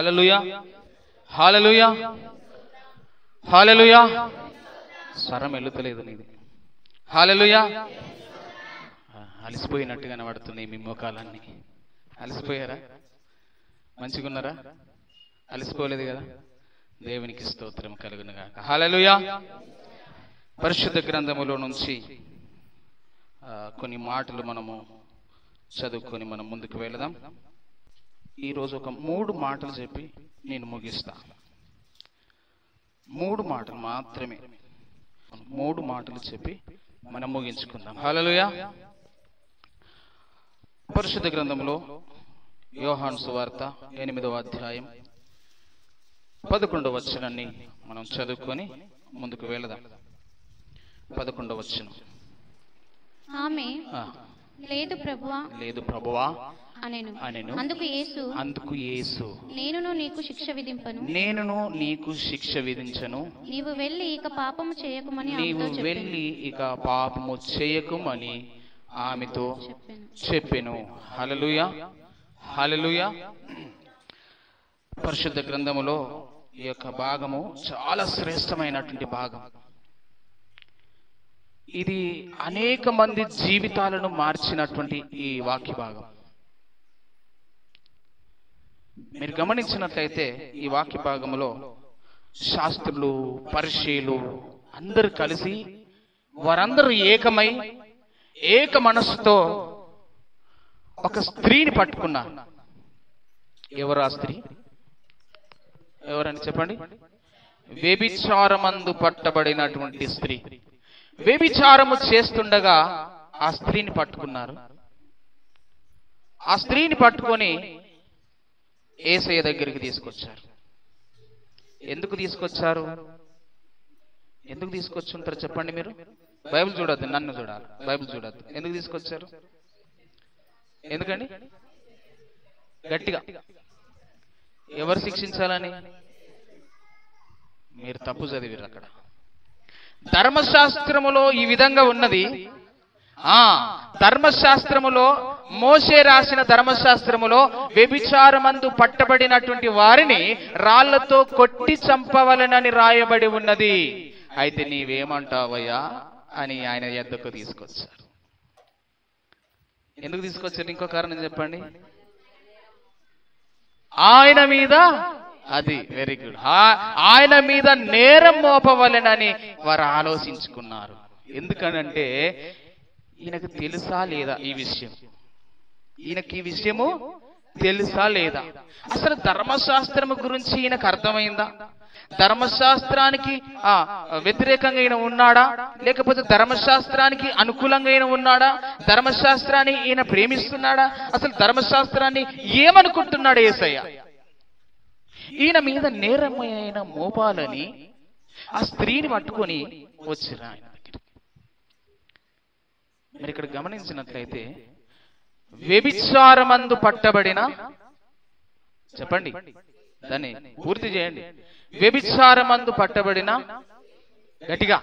హల్లెలూయా, హల్లెలూయా, హల్లెలూయా. స్వరం వెళ్తలేదు నీది. హల్లెలూయా. అలసిపోయినట్టుగా కనబడుతుంది మీ మోకాలన్నీ. అలసిపోయారా? మంచిగా ఉన్నారా? అలసిపోలేదు కదా? దేవునికి స్తోత్రం కలుగును గాక. హల్లెలూయా. పరిశుద్ధ గ్రంథములో నుంచి కొన్ని మాటలు మనము చదువుకొని మనం ముందుకు వెళదాం. ఈరోజు ఒక 3 మాటలు చెప్పి నేను ముగిస్తా. 3 మాటలు మాత్రమే, 3 మాటలు చెప్పి మనం ముగించుకుందాం. హల్లెలూయా. పరిశుద్ధ గ్రంథంలో యోహాను సువార్త 8వ అధ్యాయం 11వ వచనాన్ని మనం చదువుకొని ముందుకు వెళదాం. 11వ వచనం. ఆమె లేదు ప్రభువా అనెను. అందుకు యేసు నేనును నీకు శిక్ష విధించను. నీవు వెళ్ళి ఇక పాపము చేయకుమని ఆమెతో చెప్పెను. హల్లెలూయా, హల్లెలూయా. పరిశుద్ధ గ్రంథములో ఈ యొక్క భాగము చాలా శ్రేష్టమైనటువంటి భాగం. ఇది అనేక మంది జీవితాలను మార్చినటువంటి ఈ వాక్య భాగం. మీరు గమనించినట్లయితే ఈ వాక్య భాగంలో శాస్త్రులు, పరిశీలు అందరూ కలిసి వారందరూ ఏకమై ఏక మనస్సుతో ఒక స్త్రీని పట్టుకున్నారు. ఎవరు ఆ స్త్రీ? ఎవరని చెప్పండి? వ్యభిచారమందు పట్టబడినటువంటి స్త్రీ. వ్యభిచారము చేస్తుండగా ఆ స్త్రీని పట్టుకున్నారు. ఆ స్త్రీని పట్టుకొని యేసయ్య దగ్గరికి తీసుకొచ్చారు. ఎందుకు తీసుకొచ్చారు? ఎందుకు తీసుకొచ్చుంటారు చెప్పండి మీరు? బైబిల్ చూడద్దు, నన్ను చూడాలి. బైబిల్ చూడద్దు. ఎందుకు తీసుకొచ్చారు? ఎందుకండి? గట్టిగా. ఎవరు శిక్షించాలని? మీరు తప్పు చదివారు. అక్కడ ధర్మశాస్త్రములో ఈ విధంగా ఉన్నది. ధర్మశాస్త్రములో, మోషే రాసిన ధర్మశాస్త్రములో వ్యభిచారమందు పట్టబడినటువంటి వారిని రాళ్లతో కొట్టి చంపవలనని రాయబడి ఉన్నది. అయితే నీవేమంటావయ్యా అని ఆయన యొద్దకు తీసుకొచ్చారు. ఎందుకు తీసుకొచ్చారు? ఇంకో కారణం చెప్పండి. ఆయన మీద, అది వెరీ గుడ్, ఆయన మీద నేరం మోపవలెనని వారు ఆలోచించుకున్నారు. ఎందుకనంటే ఈయనకు తెలుసా లేదా ఈ విషయం? ఈయనకి ఈ విషయము తెలుసా లేదా? అసలు ధర్మశాస్త్రము గురించి ఈయనకు అర్థమైందా? ధర్మశాస్త్రానికి వ్యతిరేకంగా ఈయన ఉన్నాడా, లేకపోతే ధర్మశాస్త్రానికి అనుకూలంగా ఈయన ఉన్నాడా? ధర్మశాస్త్రాన్ని ఈయన ప్రేమిస్తున్నాడా? అసలు ధర్మశాస్త్రాన్ని ఏమనుకుంటున్నాడు యేసయ్య? ఈయన మీద నేరమైన మోపాలని ఆ స్త్రీని పట్టుకొని వచ్చిరా ఆయన దగ్గరికి. మీరు ఇక్కడ గమనించినట్లయితే వ్యభిచారమందు పట్టబడిన, చెప్పండి, దాన్ని పూర్తి చేయండి. వ్యభిచారమందు పట్టబడిన, గట్టిగా,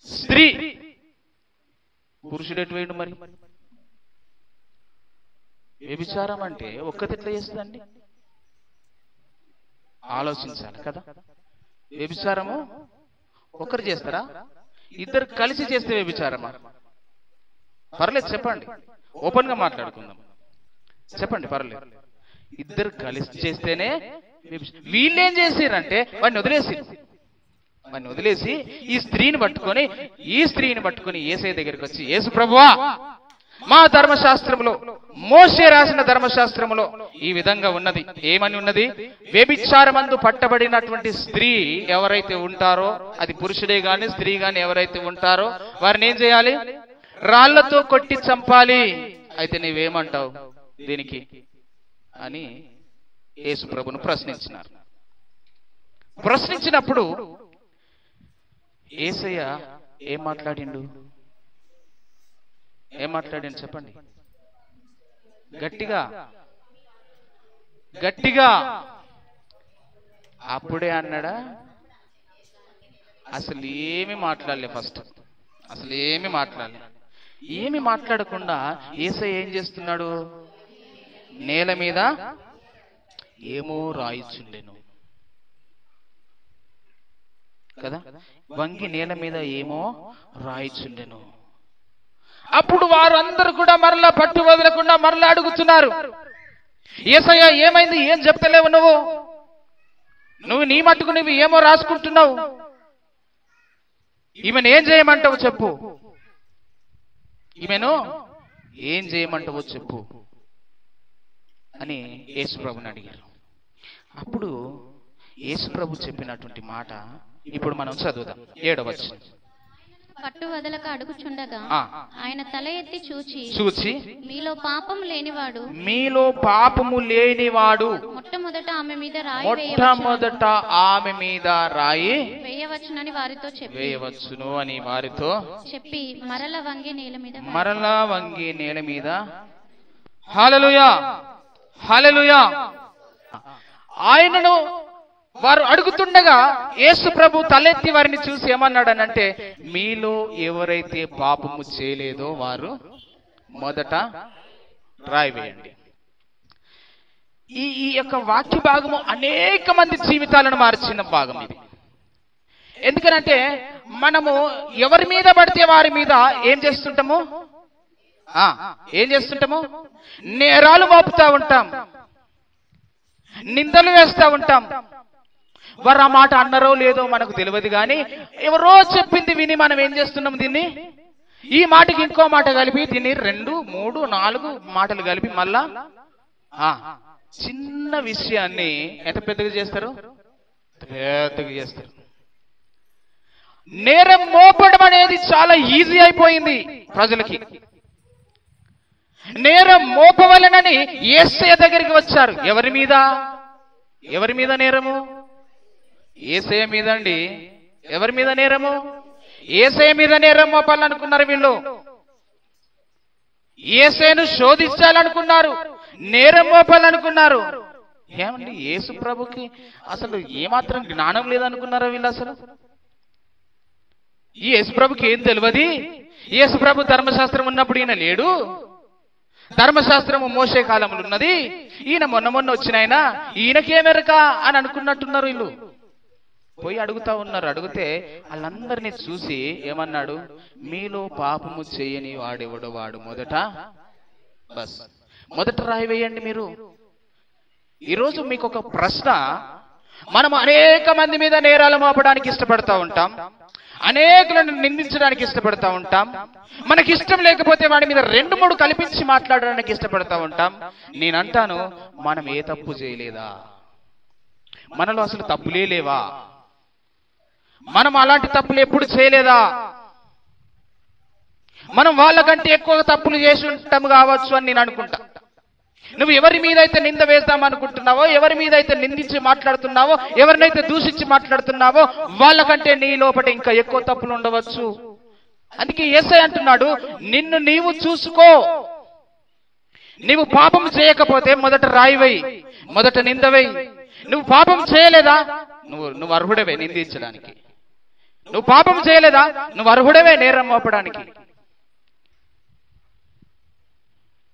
స్త్రీ. పురుషుడు ఎటువైండు మరి? వ్యభిచారం అంటే ఒక్కటి ఎట్లా చేస్తుందండి? ఆలోచించాలి కదా. వ్యభిచారము ఒకరు చేస్తారా? ఇద్దరు కలిసి చేస్తే వ్యభిచారమా? పర్లేదు, చెప్పండి, ఓపెన్ గా మాట్లాడుకుందాం. చెప్పండి, పర్లేదు. ఇద్దరు కలిసి చేస్తేనే. వీళ్ళేం చేశారంటే వాడిని వదిలేసి ఈ స్త్రీని పట్టుకొని యేసయ్య దగ్గరికి వచ్చి, యేసు ప్రభువా, మా ధర్మశాస్త్రములో, మోషే రాసిన ధర్మశాస్త్రములో ఈ విధంగా ఉన్నది. ఏమని ఉన్నది? వ్యభిచారమందు పట్టబడినటువంటి స్త్రీ ఎవరైతే ఉంటారో, అది పురుషుడే గాని స్త్రీ గాని ఎవరైతే ఉంటారో వారిని ఏం చేయాలి? రాళ్లతో కొట్టి చంపాలి. అయితే నీవేమంటావు దీనికి అని యేసు ప్రభును ప్రశ్నించినారు. ప్రశ్నించినప్పుడు యేసయ్య ఏం మాట్లాడిండు చెప్పండి. గట్టిగా అప్పుడే అన్నాడా? అసలు ఏమి మాట్లాడలే. ఫస్ట్ అసలు ఏమి మాట్లాడకుండా యేసయ్య ఏం చేస్తున్నాడు? నేల మీద ఏమో రాయిచుండెను కదా, వంగి నేల మీద ఏమో రాయిచుండెను. అప్పుడు వారందరూ కూడా మరలా పట్టు వదలకుండా మరలా అడుగుతున్నారు, యేసయ్య ఏమైంది, ఏం చెప్తలేవు నువ్వు నీ మట్టుకు నువ్వు ఏమో రాసుకుంటున్నావు, ఈమెను ఏం చేయమంటావు చెప్పు, ఈమెను ఏం చేయమంటావో చెప్పు అని యేసుప్రభుని అడిగారు. అప్పుడు యేసుప్రభు చెప్పినటువంటి మాట ఇప్పుడు మనం చదువుదాం. 7వ వచనం. పట్టు వదలక అడుగుచుండగా ఆయన తల ఎత్తి చూచి మీలో పాపము లేనివాడు మొట్టమొదట ఆమె మీద రాయి వేయవచ్చును అని వారితో చెప్పి మరల వంగి నేల మీద హల్లెలూయా హల్లెలూయా ఆయనను వారు అడుగుతుండగా యేసు ప్రభు తలెత్తి వారిని చూసి ఏమన్నాడనంటే, మీలో ఎవరైతే పాపము చేయలేదో వారు మొదట రాయి వేయండి. ఈ యొక్క వాక్య భాగము అనేక మంది జీవితాలను మార్చిన భాగం ఇది. ఎందుకనంటే మనము ఎవరి మీద పడితే వారి మీద ఏం చేస్తుంటాము, నేరాలు మోపుతా ఉంటాం, నిందలు వేస్తూ ఉంటాం. వారు ఆ మాట అన్నారో లేదో మనకు తెలియదు, కానీ ఎవరో చెప్పింది విని మనం ఏం చేస్తున్నాం, దీన్ని ఈ మాటకి ఇంకో మాట కలిపి దీన్ని 2, 3, 4 మాటలు కలిపి మళ్ళా చిన్న విషయాన్ని ఎంత పెద్దగా చేస్తారు, పెద్దగా చేస్తారు. నేరం మోపడం అనేది చాలా ఈజీ అయిపోయింది ప్రజలకి. నేరం మోపవలనని యేసయ్య దగ్గరికి వచ్చారు. ఎవరి మీద నేరము? యేసయ్య మీద అండి. ఎవరి మీద నేరము? యేసయ్య మీద నేరం మోపాలనుకున్నారు వీళ్ళు. యేసయ్యను శోధించాలనుకున్నారు, నేరం మోపాలనుకున్నారు. ఏమండి, యేసు ప్రభుకి అసలు ఏమాత్రం జ్ఞానం లేదనుకున్నారా వీళ్ళు? అసలు ఈ యేసు ప్రభుకి ఏం తెలియదు? యేసు ప్రభు ధర్మశాస్త్రం ఉన్నప్పుడు ఈయన లేడు, ధర్మశాస్త్రము మోసే కాలంలో ఉన్నది, ఈయన మొన్న వచ్చిన ఆయన, ఈయనకేమెరక అని అనుకున్నట్టున్నారు వీళ్ళు. పోయి అడుగుతా ఉన్నారు. అడిగితే వాళ్ళందరినీ చూసి ఏమన్నాడు, మీలో పాపము చేయని వాడెవడో వాడు మొదట రాయి వేయండి. మీరు ఈరోజు మీకు ఒక ప్రశ్న. మనం అనేక మంది మీద నేరాలు మోపడానికి ఇష్టపడతా ఉంటాం, అనేకులను నిందించడానికి ఇష్టపడతా ఉంటాం, మనకి ఇష్టం లేకపోతే వాడి మీద 2, 3 కల్పించి మాట్లాడడానికి ఇష్టపడతా ఉంటాం. నేనంటాను, మనం ఏ తప్పు చేయలేదా? మనలో అసలు తప్పులే లేవా? మనం అలాంటి తప్పులు ఎప్పుడు చేయలేదా? మనం వాళ్ళకంటే ఎక్కువ తప్పులు చేసి ఉంటాము కావచ్చు అని నేను అనుకుంటా. నువ్వు ఎవరి మీద అయితే నింద వేద్దాం అనుకుంటున్నావో, ఎవరి మీద అయితే నిందించి మాట్లాడుతున్నావో, ఎవరినైతే దూషించి మాట్లాడుతున్నావో వాళ్ళకంటే నీ లోపల ఇంకా ఎక్కువ తప్పులు ఉండవచ్చు. అందుకే యేసయ్య అంటున్నాడు, నిన్ను నీవు చూసుకో. నీవు పాపం చేయకపోతే మొదట రాయి వేయి, మొదట నింద వేయి. నువ్వు పాపం చేయలేదా? నువ్వు అర్హుడవే నిందించడానికి. నువ్వు పాపం చేయలేదా? నువ్వు అర్హుడవే నేరం మోపడానికి.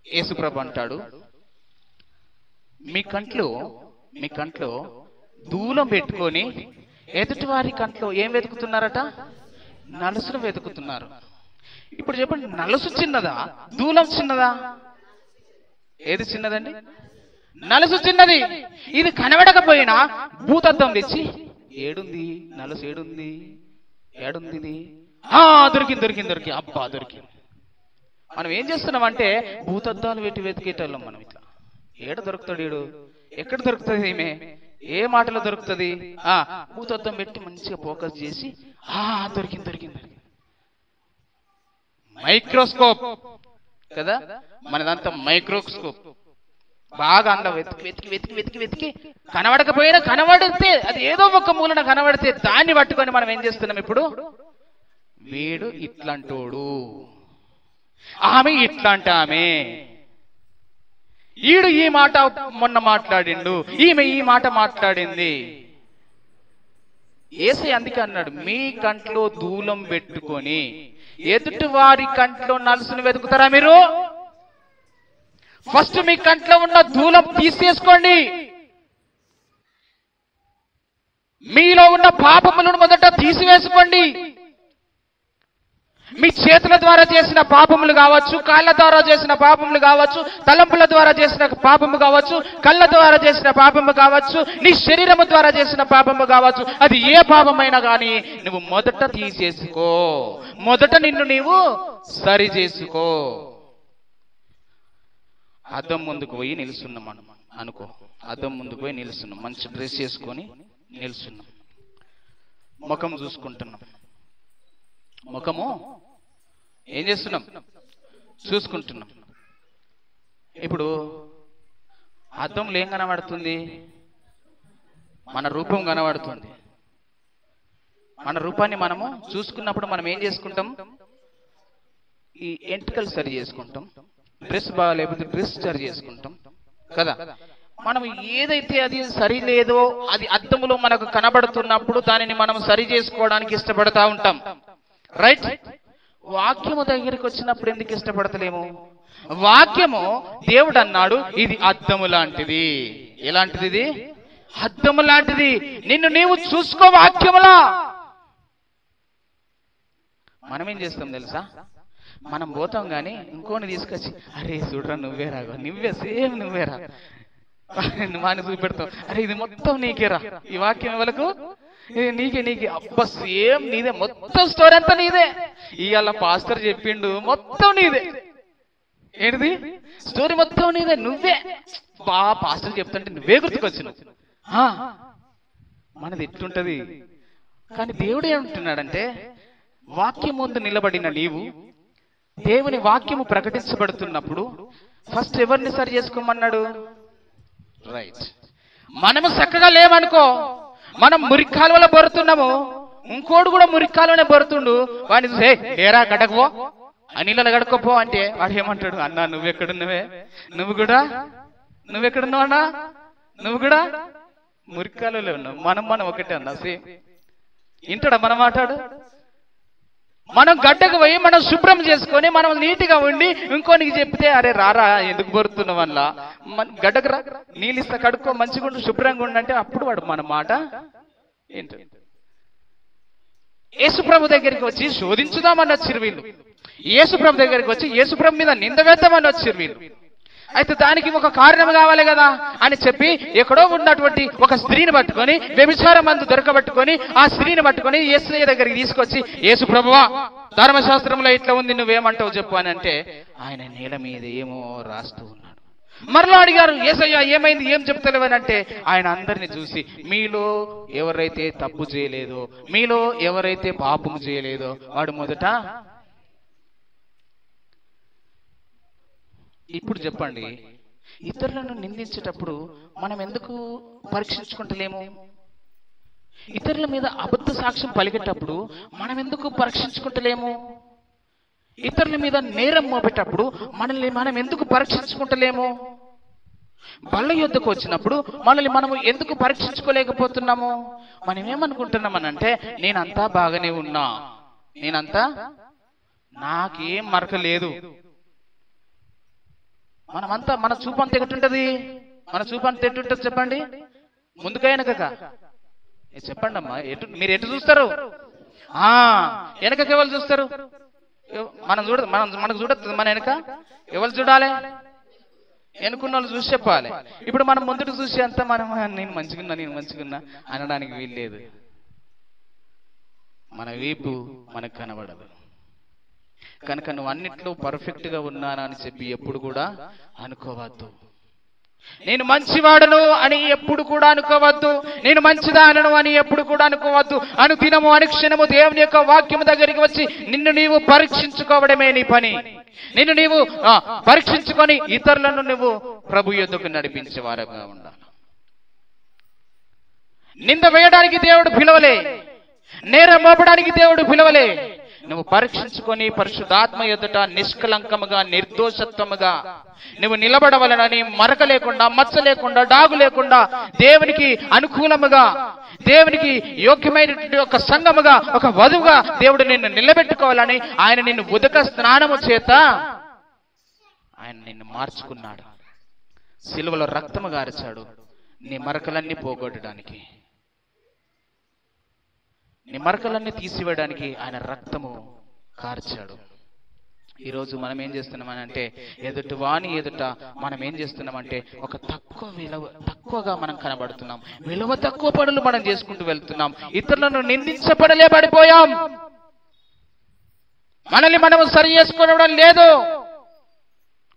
యేసుప్రభు అంటాడు, మీ కంట్లో దూలం పెట్టుకొని ఎదుటి వారి కంట్లో ఏం వెతుకుతున్నారట? నలుసును వెతుకుతున్నారు. ఇప్పుడు చెప్పండి, నలుసు చిన్నదా, దూలం చిన్నదా? ఏది చిన్నదండి? నలుసు చిన్నది. ఇది కనబడకపోయినా భూతద్దం తెచ్చి ఏడుంది నలుసు, ఏడుంది దొరికింది, అబ్బా దొరికింది. మనం ఏం చేస్తున్నామంటే భూతద్దాలు పెట్టి వెతికేటోళ్ళం మనం. ఇట్లా ఏడ దొరుకుతాడు వీడు, ఎక్కడ దొరుకుతుంది ఈమె, ఏ మాటలో దొరుకుతుంది? భూతద్దం పెట్టి మంచిగా ఫోకస్ చేసి దొరికింది. మైక్రోస్కోప్ కదా మనదంతా, మైక్రోస్కోప్. బాగా అందులో వెతికి కనబడకపోయినా, కనబడితే అది ఏదో ఒక మూలన కనబడితే దాన్ని పట్టుకొని మనం ఏం చేస్తున్నాం ఇప్పుడు? వీడు ఇట్లాంటోడు, ఆమె ఇట్లాంటి ఆమె, ఈడు ఈ మాట మొన్న మాట్లాడిండు, ఈమె ఈ మాట మాట్లాడింది. యేసయ్య అందుకే అన్నాడు, మీ కంట్లో దూలం పెట్టుకొని ఎదుటి వారి కంట్లో నలుసును వెతుకుతారా మీరు? ఫస్ట్ మీ కంట్లో ఉన్న దూలం తీసేసుకోండి. మీలో ఉన్న పాపములను మొదట తీసివేసుకోండి. మీ చేతుల ద్వారా చేసిన పాపములు కావచ్చు, కాళ్ళ ద్వారా చేసిన పాపములు కావచ్చు, తలంపుల ద్వారా చేసిన పాపము కావచ్చు, కళ్ళ ద్వారా చేసిన పాపము కావచ్చు, నీ శరీరము ద్వారా చేసిన పాపము కావచ్చు, అది ఏ పాపమైనా కానీ నువ్వు మొదట తీసేసుకో. మొదట నిన్ను నీవు సరి చేసుకో. అద్దం ముందుకు పోయి నిలుస్తున్నాం మనం అనుకో. అద్దం ముందుకు పోయి నిలుస్తున్నాం, మంచి డ్రెస్ చేసుకొని నిలుస్తున్నాం, ముఖం చూసుకుంటున్నాం. ముఖము ఏం చేస్తున్నాం? చూసుకుంటున్నాం. ఇప్పుడు అద్దంలో ఏం కనబడుతుంది? మన రూపం కనబడుతుంది. మన రూపాన్ని మనము చూసుకున్నప్పుడు మనం ఏం చేసుకుంటాం? ఈ ఎంటికలు సరి చేసుకుంటాం, డ్రెస్ బాగాలేకపోతే డ్రెస్ సరి చేసుకుంటాం కదా. మనం ఏదైతే అది సరి లేదో అది అద్దములో మనకు కనబడుతున్నప్పుడు దానిని మనం సరి చేసుకోవడానికి ఇష్టపడతా ఉంటాం. రైట్? వాక్యము దగ్గరికి వచ్చినప్పుడు ఎందుకు ఇష్టపడతలేము? వాక్యము దేవుడు అన్నాడు ఇది అద్దము లాంటిది. ఎలాంటిది? ఇది అద్దము లాంటిది. నిన్ను నీవు చూసుకో వాక్యములా. మనం ఏం చేస్తాం తెలుసా? మనం పోతాం కానీ ఇంకోని తీసుకొచ్చి అరే చూడరా నువ్వేరా, నువ్వే సేమ్ నువ్వేరా మాని చూపెడతాం. అరే ఇది మొత్తం నీకేరా, ఈ వాక్యం ఎవలకు? నీకే నీకే. అబ్బా సేమ్ నీదే, మొత్తం స్టోరీ అంతా నీదే. ఇవాళ పాస్టర్ చెప్పిండు మొత్తం నీదే. ఏంటిది? స్టోరీ మొత్తం నీదే, నువ్వే. పాస్టర్ చెప్తుంటే నువ్వే గుర్తుకొచ్చినావు. మనది ఎట్లుంటది? కానీ దేవుడు ఏమంటున్నాడంటే వాక్యం ముందు నిలబడిన నీవు దేవుని వాక్యము ప్రకటించబడుతున్నప్పుడు ఫస్ట్ ఎవరిని సరి చేసుకోమన్నాడు? రైట్. మనము చక్కగా లేమనుకో, మనం మురికాలువలో బొరుతున్నాము, ఇంకోడు కూడా మురికాలువనే బొరుతుండు. వాడిని చూసే ఏరా గడకపో, అనిల గడకపో అంటే వాడు ఏమంటాడు? అన్నా నువ్వెక్కడున్నవే, నువ్వెక్కడున్నావు అన్నా, నువ్వు కూడా మురికాలువలో ఉన్నావు. మనం ఒకటే అన్నా సేమ్. ఇంటాడా మనం మాట్లాడు? మనం గడ్డకు పోయి మనం శుభ్రం చేసుకొని మనం నీట్గా ఉండి ఇంకోనికి చెప్తే అరే రారా ఎందుకు బొరుతున్నావు అలా, గడ్డకు రా నీళ్ళు ఇస్తా కడుక్కో మంచిగా ఉండు శుభ్రంగా ఉండంటే అప్పుడు వాడు మన మాట ఏంటి? యేసుప్రభు దగ్గరికి వచ్చి శోధించుదామని వచ్చిరు వీళ్ళు. యేసుప్రభు దగ్గరికి వచ్చి యేసుప్రభు మీద నింద వేద్దామని వచ్చిరు వీళ్ళు. అయితే దానికి ఒక కారణం కావాలి కదా అని చెప్పి ఎక్కడో ఉన్నటువంటి ఒక స్త్రీని పట్టుకొని వ్యభిచారం మందు దొరకబట్టుకొని ఆ స్త్రీని పట్టుకొని యేసయ్య దగ్గరికి తీసుకొచ్చి యేసు ప్రభువా ధర్మశాస్త్రంలో ఇట్లా ఉంది నువ్వేమంటావు చెప్పు అని అంటే ఆయన నేల మీద ఏమో రాస్తూ ఉన్నాడు. మరలా అడిగారు యేసయ్య ఏమైంది, ఏం చెప్తలేవని అంటే ఆయన అందరిని చూసి మీలో ఎవరైతే తప్పు చేయలేదో, మీలో ఎవరైతే పాపము చేయలేదో వాడు మొదట. ఇప్పుడు చెప్పండి, ఇతరులను నిందించేటప్పుడు మనం ఎందుకు పరీక్షించుకుంటలేము? ఇతరుల మీద అబద్ధ సాక్ష్యం పలికేటప్పుడు మనం ఎందుకు పరీక్షించుకుంటలేము? ఇతరుల మీద నేరం మోపేటప్పుడు మనల్ని మనం ఎందుకు పరీక్షించుకుంటలేము? బల్ల యుద్ధకు వచ్చినప్పుడు మనల్ని మనము ఎందుకు పరీక్షించుకోలేకపోతున్నాము? మనం ఏమనుకుంటున్నామనంటే నేనంతా బాగానే ఉన్నా, నేనంతా నాకేం మరక లేదు. మనమంతా మన చూపు అంత ఎటుంటది? మన చూపు అంత ఎటుంటది చెప్పండి? ముందుకైనక చెప్పండి అమ్మా, మీరు ఎటు చూస్తారు? వెనకకి ఎవరు చూస్తారు? మనం మనకు చూడదు. మన వెనక ఎవరు చూడాలి? వెనుకున్న వాళ్ళు చూసి చెప్పాలి. ఇప్పుడు మనం ముందుకు చూసి అంతా మనం నేను మంచిగున్నా అనడానికి వీల్లేదు. మన వీపు మనకు కనబడదు కనుక నువ్వు అన్నిట్లో పర్ఫెక్ట్ గా ఉన్నానా అని చెప్పి ఎప్పుడు కూడా అనుకోవద్దు. నేను మంచివాడను అని ఎప్పుడు కూడా అనుకోవద్దు. నేను మంచిదానను అని ఎప్పుడు కూడా అనుకోవద్దు. అనుదినము అనుక్షణము దేవుని యొక్క వాక్యము దగ్గరికి వచ్చి నిన్ను నీవు పరీక్షించుకోవడమే నీ పని. నిన్ను నీవు పరీక్షించుకొని ఇతరులను నువ్వు ప్రభు యొద్దకు నడిపించేవారుగా ఉండాలి. నింద వేయడానికి దేవుడు పిలవలే, నేరం మోపడానికి దేవుడు పిలవలే. నువ్వు పరీక్షించుకొని పరిశుద్ధాత్మ ఎదుట నిష్కలంకముగా నిర్దోషత్వముగా నువ్వు నిలబడవలనని మరక లేకుండా మచ్చ లేకుండా డాగు లేకుండా దేవునికి అనుకూలముగా దేవునికి యోగ్యమైనటువంటి ఒక సంఘముగా ఒక వధువుగా దేవుడు నిన్ను నిలబెట్టుకోవాలని ఆయన నిన్ను ఉదక స్నానము చేత ఆయన నిన్ను మార్చుకున్నాడు. సిలువలో రక్తము గార్చాడు నీ మరకలన్నీ పోగొట్టడానికి. నీ మరకలన్నీ తీసివేయడానికి ఆయన రక్తము కార్చాడు. ఈరోజు మనం ఏం చేస్తున్నామనంటే ఎదుటి వాణి ఎదుట మనం ఏం చేస్తున్నామంటే ఒక తక్కువగా మనం కనబడుతున్నాం. విలువ తక్కువ పనులు మనం చేసుకుంటూ వెళ్తున్నాం. ఇతరులను నిందించబడలే పడిపోయాం. మనల్ని మనం సరి చేసుకోవడం లేదు.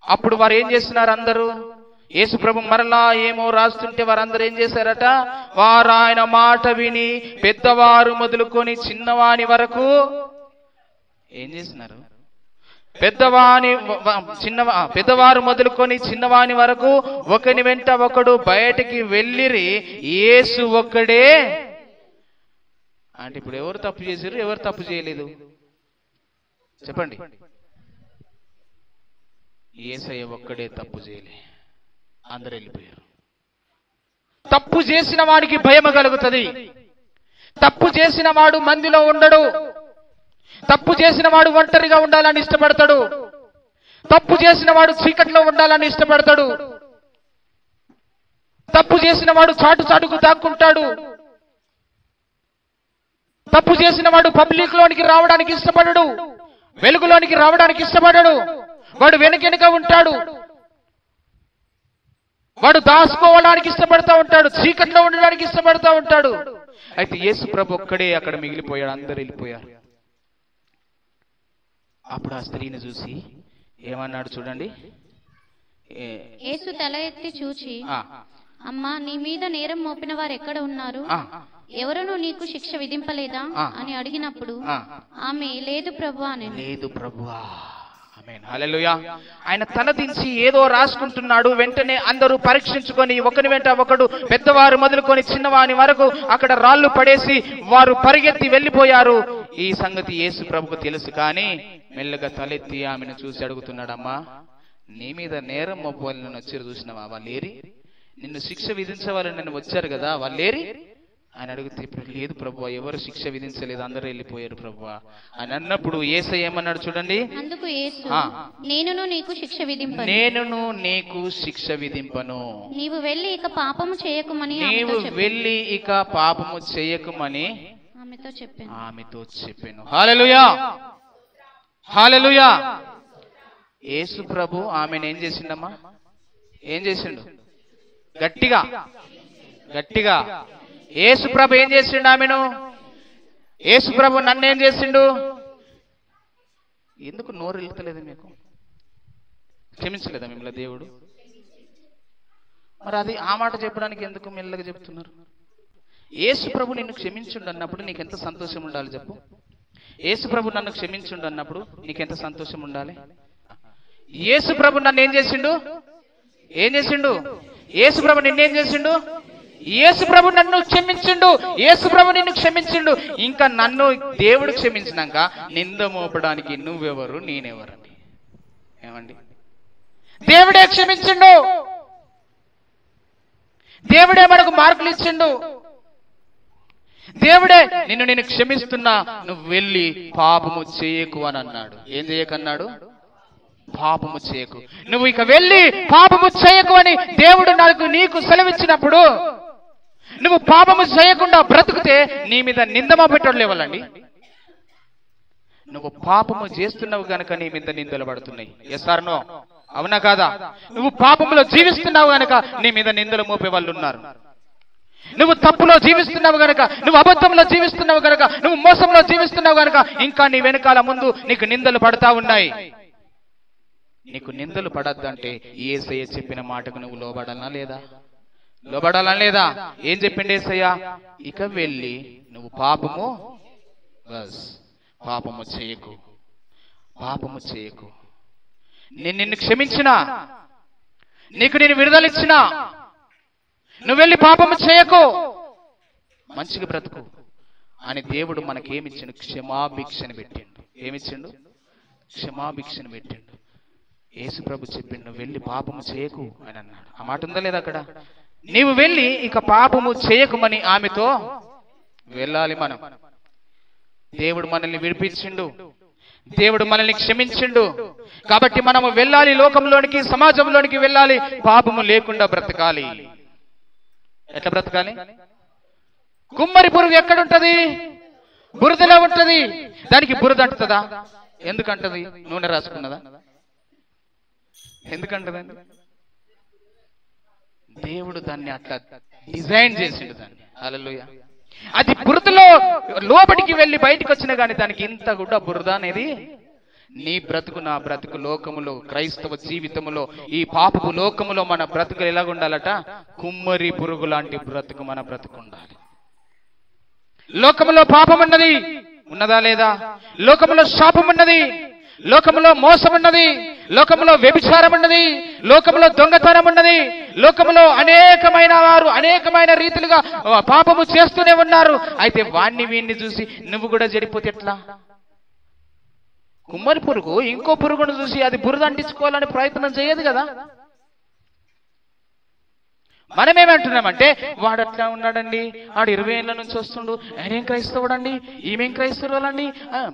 అప్పుడు వారు ఏం చేస్తున్నారు? అందరూ యేసు ప్రభు మరలా ఏమో రాస్తుంటే వారందరూ ఏం చేశారట? వారు ఆయన మాట విని పెద్దవారు మొదలుకొని చిన్నవాని వరకు ఏం చేస్తున్నారు? పెద్దవారు మొదలుకొని చిన్నవాని వరకు ఒకని వెంట ఒకడు బయటికి వెళ్ళిరి, యేసు ఒక్కడే. అంటే ఇప్పుడు ఎవరు తప్పు చేశారు, ఎవరు తప్పు చేయలేదు చెప్పండి? యేసయ్య ఒక్కడే తప్పు చేయలే, అందరూ వెళ్ళిపోయారు. తప్పు చేసిన వాడికి భయం కలుగుతుంది. తప్పు చేసిన వాడు మందిలో ఉండడు. తప్పు చేసిన వాడు ఒంటరిగా ఉండాలని ఇష్టపడతాడు. తప్పు చేసిన వాడు చీకట్లో ఉండాలని ఇష్టపడతాడు. తప్పు చేసిన వాడు చాటుకు దాక్కుంటాడు. తప్పు చేసిన వాడు పబ్లిక్ లోనికి రావడానికి ఇష్టపడడు. వెలుగులోనికి రావడానికి ఇష్టపడడు. వాడు వెనుక ఉంటాడు. వాడు దాచుకోవడానికి ఇష్టపడతా ఉంటాడు. చీకట్లో ఉండడానికి ఇష్టపడతా ఉంటాడు. అయితే యేసు ప్రభు ఒక్కడే అక్కడ మిగిలిపోయాడు. అందరు వెళ్ళిపోయారు. అప్పుడు ఆ స్త్రీని చూసి ఏమన్నాడు చూడండి. యేసు తల ఎత్తి చూచి, అమ్మా, నీ మీద నేరం మోపిన వారు ఎక్కడ ఉన్నారు? ఎవరునూ నీకు శిక్ష విధింపలేదా అని అడిగినప్పుడు ఆమె లేదు ప్రభువా అని. లేదు ప్రభువా. ఆమేన్, హల్లెలూయా. ఆయన తల దించి ఏదో రాసుకుంటున్నాడు. వెంటనే అందరూ పరీక్షించుకొని ఒకని వెంట ఒకడు పెద్దవారు మొదలుకొని చిన్నవాని వరకు అక్కడ రాళ్లు పడేసి వారు పరిగెత్తి వెళ్ళిపోయారు. ఈ సంగతి యేసు ప్రభుకు తెలుసు. కానీ మెల్లగా తలెత్తి ఆమెను చూసి అడుగుతున్నాడమ్మా, నీ మీద నేరం మోపాలని నన్ను వచ్చారు చూసినావా? వాళ్ళేరి? నిన్ను శిక్ష విధించవాలని నన్ను వచ్చారు కదా, వాళ్ళేరి అని అడిగితే లేదు ప్రభువా, ఎవరు శిక్ష విధించలేదు, అందరూ వెళ్ళిపోయారు ప్రభువా అని అన్నప్పుడు యేసయ్య ఏమన్నాడు చూడండి. అందుకు యేసు, నేనును నీకు శిక్ష విధింపను. నేనును నీకు శిక్ష విధింపను. నీవు వెళ్ళి ఇక పాపము చేయకుమని ఆమెతో చెప్పాను. హల్లెలూయా, హల్లెలూయా. యేసు ప్రభు ఆమెను ఏం చేసిండమ్మా? ఏం చేసిండు? గట్టిగా గట్టిగా యేసు ప్రభు ఏం చేసిండు ఆమెను? యేసు ప్రభు నన్ను ఏం చేసిండు? ఎందుకు నోరు వెళ్తలేదు మీకు? క్షమించలేదా మిమ్మల్ని దేవుడు? మరి అది ఆ మాట చెప్పడానికి ఎందుకు మెల్లగా చెప్తున్నారు? యేసు ప్రభు నిన్ను క్షమించుండు అన్నప్పుడు నీకెంత సంతోషం ఉండాలి చెప్పు? యేసు ప్రభు నన్ను క్షమించుండు అన్నప్పుడు నీకెంత సంతోషం ఉండాలి? యేసు ప్రభు నన్ను ఏం చేసిండు? ఏం చేసిండు? యేసు ప్రభు నిన్నేం చేసిండు? యేసు ప్రభు నన్ను క్షమించిండు. యేసు ప్రభు నిన్ను క్షమించిండు. ఇంకా నన్ను దేవుడు క్షమించినాక నింద మోపడానికి నువ్వెవరు, నేనెవరండి? ఏమండి? దేవుడే క్షమించిండు. దేవుడే మనకు మార్కులు ఇచ్చిండు. దేవుడే నేను క్షమిస్తున్నా, నువ్వు వెళ్ళి పాపము చేయకు అని అన్నాడు. ఏం చేయకన్నాడు? పాపము చేయకు. నువ్వు ఇక వెళ్ళి పాపము చేయకు అని దేవుడు నీకు సెలవిచ్చినప్పుడు నువ్వు పాపము చేయకుండా బ్రతుకుతే నీ మీద నిందమా పెట్టడం లేవాలండి. నువ్వు పాపము చేస్తున్నావు గనక నీ మీద నిందలు పడుతున్నాయి. Yes or no? అవునా కాదా? నువ్వు పాపములో జీవిస్తున్నావు గనక నీ మీద నిందలు మోపే వాళ్ళు ఉన్నారు. నువ్వు తప్పులో జీవిస్తున్నావు గనక, నువ్వు అబద్ధంలో జీవిస్తున్నావు గనక, నువ్వు మోసంలో జీవిస్తున్నావు గనక ఇంకా నీ వెనకాల ముందు నీకు నిందలు పడతా ఉన్నాయి. నీకు నిందలు పడద్దంటే యేసయ్య చెప్పిన మాటకు నువ్వు లోబడాలనా లేదా? లోబడాలా లేదా? ఏం చెప్పిండు యేసయ్య? ఇక వెళ్ళి నువ్వు పాపము చేయకు, పాపము చేయకు. నేను నిన్ను క్షమించినా, నీకు నేను విడుదలిచ్చినా, నువ్వు వెళ్ళి పాపము చేయకు, మంచిగా బ్రతుకు అని దేవుడు మనకేమిచ్చిండు? క్షమాభిక్షను పెట్టిండు. ఏమిచ్చిండు? క్షమాభిక్షను పెట్టిండు. యేసు ప్రభు చెప్పిండు వెళ్ళి పాపము చేయకు అని అన్నాడు. ఆ మాట ఉందా లేదా అక్కడ? నీవు వెళ్ళి ఇక పాపము చేయకుమని ఆమెతో వెళ్ళాలి. మనం దేవుడు మనల్ని విడిపించిండు, దేవుడు మనల్ని క్షమించిండు. కాబట్టి మనము వెళ్ళాలి, లోకంలోనికి, సమాజంలోనికి వెళ్ళాలి, పాపము లేకుండా బ్రతకాలి. ఎట్లా బ్రతకాలి? కుమ్మరి పురుగు ఎక్కడుంటది? బురదలో ఉంటది. దానికి బురద అంటుతుందా? ఎందుకంటది? నూనె రాసుకున్నదా? ఎందుకంటదండి? దేవుడు దాన్ని అట్లా డిజైన్ చేసిండు దాన్ని. హల్లెలూయా. అది బురదలో లోపలికి వెళ్ళి బయటికి వచ్చినా కానీ దానికి ఇంత కూడా బురద అనేది నీ బ్రతుకు నా బ్రతుకు లోకములో, క్రైస్తవ జీవితములో, ఈ పాపపు లోకములో మన బ్రతుకు ఎలాగుండాలట? కుమ్మరి పురుగు లాంటి బ్రతుకు మన బ్రతుకు ఉండాలి. లోకములో పాపం ఉన్నది, ఉన్నదా లేదా? లోకములో శాపం ఉన్నది, లోకములో మోసం ఉన్నది, లోకములో వ్యభిచారం ఉన్నది, లోకములో దొంగతనం ఉన్నది, లోకములో అనేకమైన వారు అనేకమైన రీతిలుగా పాపము చేస్తూనే ఉన్నారు. అయితే వాణ్ణి వీణ్ణి చూసి నువ్వు కూడా చెడిపోతే ఎట్లా? కుమ్మరి పురుగు ఇంకో పురుగును చూసి అది బురద అంటించుకోవాలని ప్రయత్నం చేయదు కదా. మనమేమంటున్నామంటే వాడు అట్లా ఉన్నాడండి, వాడు 20 ఏళ్ళ నుంచి వస్తుండు, ఆయనేం క్రైస్తవుడండి, ఈమెం క్రైస్తవులండి,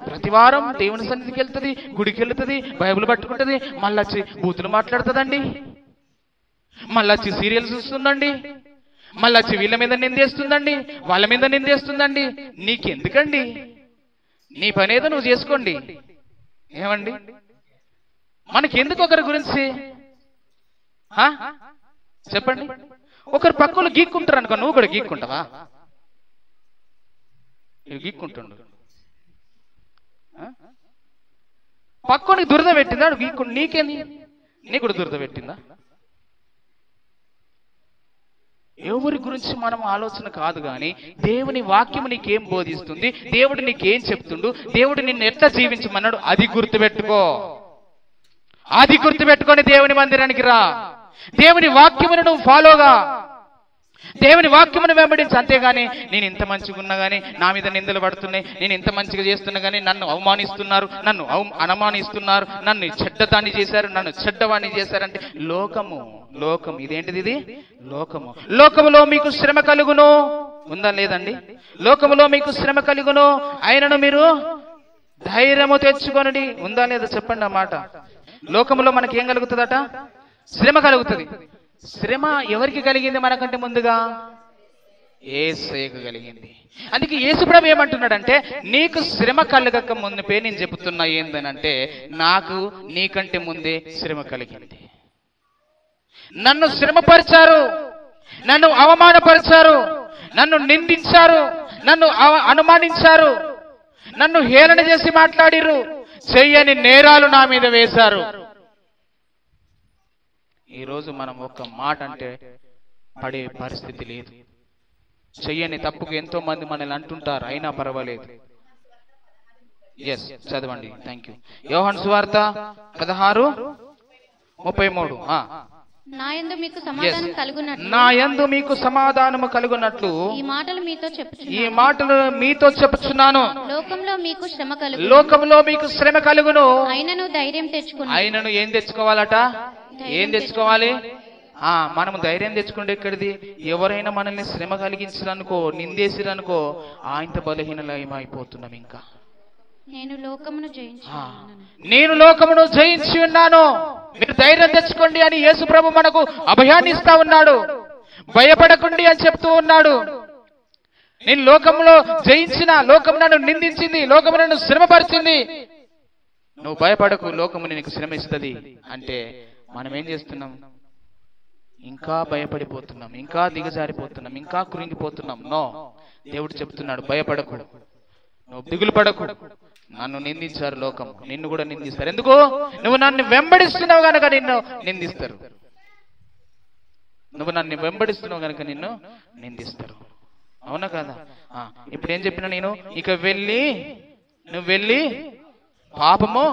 ప్రతి వారం దేవుని సన్నిధికి వెళ్తుంది, గుడికి వెళ్తుంది, బైబిల్ పట్టుకుంటుంది, మళ్ళీ వచ్చి బూతులు మాట్లాడుతుందండి, మళ్ళీ వచ్చి సీరియల్స్ చూస్తుందండి, మళ్ళీ వచ్చి వీళ్ళ మీద నిందేస్తుందండి, వాళ్ళ మీద నిందేస్తుందండి. నీకెందుకండి? నీ పనేదో నువ్వు చేసుకోండి. ఏమండి, మనకెందుకు ఒకరి గురించి? చెప్పండి. ఒకరు పక్కలు గీక్కుంటారు అనుకో, నువ్వు కూడా గీక్కుంటావా? గీక్కుంటుండు. పక్కనికి దురద పెట్టిందా గీక్కుంటు, నీకేంది? నీకు కూడా దురద పెట్టిందా? ఎవరి గురించి మనం ఆలోచన కాదు కానీ దేవుని వాక్యము నీకేం బోధిస్తుంది, దేవుడు నీకేం చెప్తుండు, దేవుడు నిన్ను ఎట్లా జీవించమన్నాడు, అది గుర్తుపెట్టుకో. అది గుర్తుపెట్టుకొని దేవుని మందిరానికి రా. దేవుని వాక్యమును నువ్వు ఫాలోగా, దేవుని వాక్యమును వెంబడించి. అంతేగాని నేను ఇంత మంచిగా ఉన్నా కానీ నా మీద నిందలు పడుతున్నాయి, నేను ఇంత మంచిగా చేస్తున్నా కానీ నన్ను అవమానిస్తున్నారు, నన్ను అనుమానిస్తున్నారు, నన్ను చెడ్డదాన్ని చేశారు, నన్ను చెడ్డవాణ్ణి చేశారంటే లోకము. లోకం ఇదేంటిది? ఇది లోకము. లోకములో మీకు శ్రమ కలుగును, ఉందా లేదండి? లోకములో మీకు శ్రమ కలుగును, ఆయనను మీరు ధైర్యము తెచ్చుకొనండి, ఉందా లేదా? చెప్పండి ఆ మాట. లోకములో మనకి ఏం కలుగుతుందట? శ్రమ కలుగుతుంది. శ్రమ ఎవరికి కలిగింది మనకంటే ముందుగా? యేసయ్యకు కలిగింది. అందుకే యేసుప్రభు ఏమంటున్నాడంటే, నీకు శ్రమ కలగక ముందుపే నేను చెబుతున్నా ఏందనంటే, నాకు నీకంటే ముందే శ్రమ కలిగింది. నన్ను శ్రమపరిచారు, నన్ను అవమానపరిచారు, నన్ను నిందించారు, నన్ను అనుమానించారు, నన్ను హేళన చేసి మాట్లాడిరు, చెయ్యని నేరాలు నా మీద వేశారు. ఈరోజు మనం ఒక్క మాట అంటే పడే పరిస్థితి లేదు. చెయ్యని తప్పుకు ఎంతో మంది మనల్ని అంటుంటారు, అయినా పర్వాలేదు. ఎస్, చదవండి. Thank you. యోహాను సువార్త 16:33. నా యందు మీకు సమాధానం కలుగునట్లు, నా యందు మీకు సమాధానము కలుగునట్లు ఈ మాటలు మీతో చెప్పుచున్నాను. లోకంలో మీకు శ్రమ కలుగు, లోకంలో మీకు శ్రమ కలుగును, ఆయనను ధైర్యం తెచ్చుకుని. ఆయనను ఏం తెచ్చుకోవాలట? ఏం తెచ్చుకోవాలి? మనము ధైర్యం తెచ్చుకుంటే ఎక్కడిది? ఎవరైనా మనల్ని శ్రమ కలిగించరనుకో, నిందేసిరనుకో, ఆయనతో బలహీనమైపోతున్నాం. ఇంకా నేను లోకమును జయించి ఉన్నాను, మీరు ధైర్యం తెచ్చుకోండి అని యేసు ప్రభు మనకు అభయాన్ని ఇస్తా ఉన్నాడు. భయపడకండి అని చెప్తూ ఉన్నాడు. నేను లోకంలో జయించిన, లోకం నన్ను నిందించింది, లోకము నన్ను శ్రమపరిచింది, నువ్వు భయపడకు, లోకము నీకు శ్రమ ఇస్తుంది అంటే మనం ఏం చేస్తున్నాం? ఇంకా భయపడిపోతున్నాం, ఇంకా దిగజారిపోతున్నాం, ఇంకా కృంగిపోతున్నాం. నో, దేవుడు చెప్తున్నాడు, భయపడకు, నువ్వు దిగులు పడకు. నన్ను నిందించారు లోకం, నిన్ను కూడా నిందిస్తారు. ఎందుకు? నువ్వు నన్ను వెంబడిస్తున్నావు కనుక నిన్ను నిందిస్తారు. నువ్వు నన్ను వెంబడిస్తున్నావు కనుక నిన్ను నిందిస్తారు. అవునా కదా? ఇప్పుడు ఏం చెప్పినా నేను, ఇక నువ్వు వెళ్ళి పాపము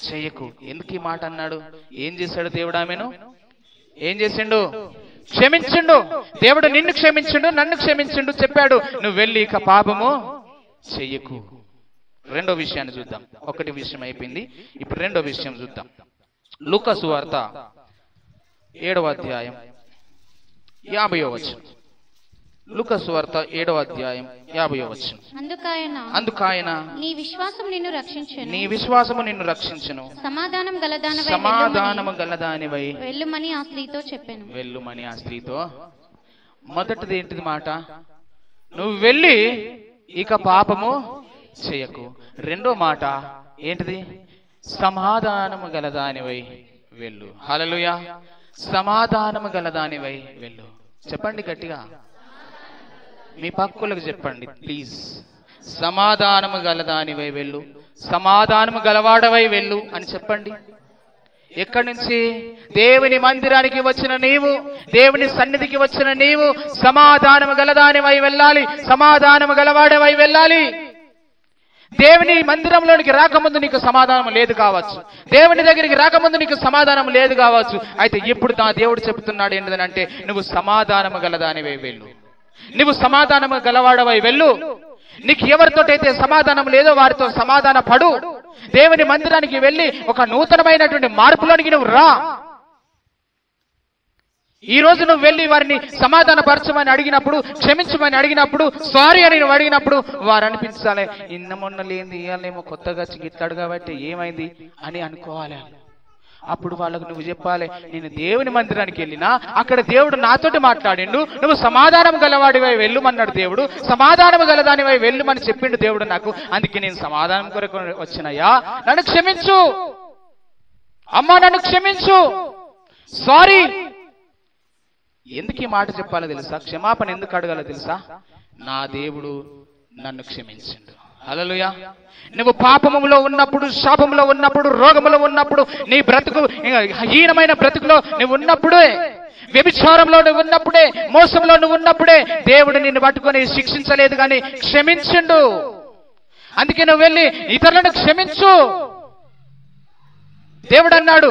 చెయ్యకు. ఎందుకు ఈ మాట అన్నాడు? ఏం చేశాడు దేవుడు? ఆమెను ఏం చేసిండు? క్షమించిండు. దేవుడు నిన్ను క్షమించిండు, నన్ను క్షమించిండు, చెప్పాడు నువ్వు వెళ్ళి ఇక పాపము చెయ్యకు. రెండో విషయాన్ని చూద్దాం. ఒకటి విషయం అయిపోయింది, ఇప్పుడు రెండో విషయం చూద్దాం. లూకా సువార్త 7వ అధ్యాయం 50వ వచనం. లూకా సువార్త 7వ అధ్యాయం 50వ వచనం. అందుకాయన నీ విశ్వాసము నిన్ను రక్షించెను, సమాధానము గలదానివై వెళ్ళుమని ఆ స్త్రీతో చెప్పాను. వెళ్ళుమని ఆ స్త్రీతో. మొదటిది ఏంటిది మాట? నువ్వు వెళ్ళి ఇక పాపము చేయకు. రెండో మాట ఏంటిది? సమాధానము గలదానివై వెళ్ళు. హల్లెలూయా. సమాధానము గలదానివై వెళ్ళు. చెప్పండి గట్టిగా, మీ పక్కులకు చెప్పండి ప్లీజ్. సమాధానము గలదానివై వెళ్ళు, సమాధానము గలవాడవై వెళ్ళు అని చెప్పండి. ఎక్కడి నుంచి? దేవుని మందిరానికి వచ్చిన నీవు, దేవుని సన్నిధికి వచ్చిన నీవు సమాధానము గలదానివై వెళ్ళాలి, సమాధానము గలవాడవై వెళ్ళాలి. దేవుని మందిరంలోనికి రాకముందు నీకు సమాధానం లేదు కావచ్చు, దేవుని దగ్గరికి రాకముందు నీకు సమాధానం లేదు కావచ్చు. అయితే ఇప్పుడు నా దేవుడు చెప్తున్నాడు ఏంటంటే, నువ్వు సమాధానము గలదానివై వెళ్ళు, నువ్వు సమాధానము గలవాడవై వెళ్ళు. నీకు ఎవరితోటైతే సమాధానం లేదో వారితో సమాధాన పడు. దేవుని మందిరానికి వెళ్ళి ఒక నూతనమైనటువంటి మార్పులోనికి నువ్వు రా. ఈ రోజు నువ్వు వెళ్ళి వారిని సమాధాన పరచమని అడిగినప్పుడు, క్షమించమని అడిగినప్పుడు, సారీ అని నువ్వు అడిగినప్పుడు వారు అనిపించాలి, ఇన్న మొన్న లేని ఇవాళేమో కొత్తగా గిట్టాడు కాబట్టి ఏమైంది అని అనుకోవాలి. అప్పుడు వాళ్ళకు నువ్వు చెప్పాలి, నేను దేవుని మందిరానికి వెళ్ళినా అక్కడ దేవుడు నాతోటి మాట్లాడిండు, నువ్వు సమాధానం గలవాడివై వెళ్ళుమన్నాడు దేవుడు, సమాధానం గలదానివై వెళ్ళుమని చెప్పిండు దేవుడు నాకు. అందుకే నేను సమాధానం కొరకు వచ్చినయ్యా, నన్ను క్షమించు అమ్మా, నన్ను క్షమించు, సారీ. ఎందుకు ఈ మాట చెప్పాలో తెలుసా? క్షమాపణ ఎందుకు అడగాలో తెలుసా? నా దేవుడు నన్ను క్షమించిండు. హల్లెలూయా. నువ్వు పాపములో ఉన్నప్పుడు, శాపములో ఉన్నప్పుడు, రోగములో ఉన్నప్పుడు, నీ బ్రతుకు హీనమైన బ్రతుకులో నువ్వు ఉన్నప్పుడే, వ్యభిచారంలో నువ్వు ఉన్నప్పుడే, మోసంలో నువ్వు ఉన్నప్పుడే దేవుడు నిన్ను పట్టుకొని శిక్షించలేదు కానీ క్షమించిండు. అందుకే నువ్వు వెళ్ళి ఇతరులను క్షమించు. దేవుడు అన్నాడు,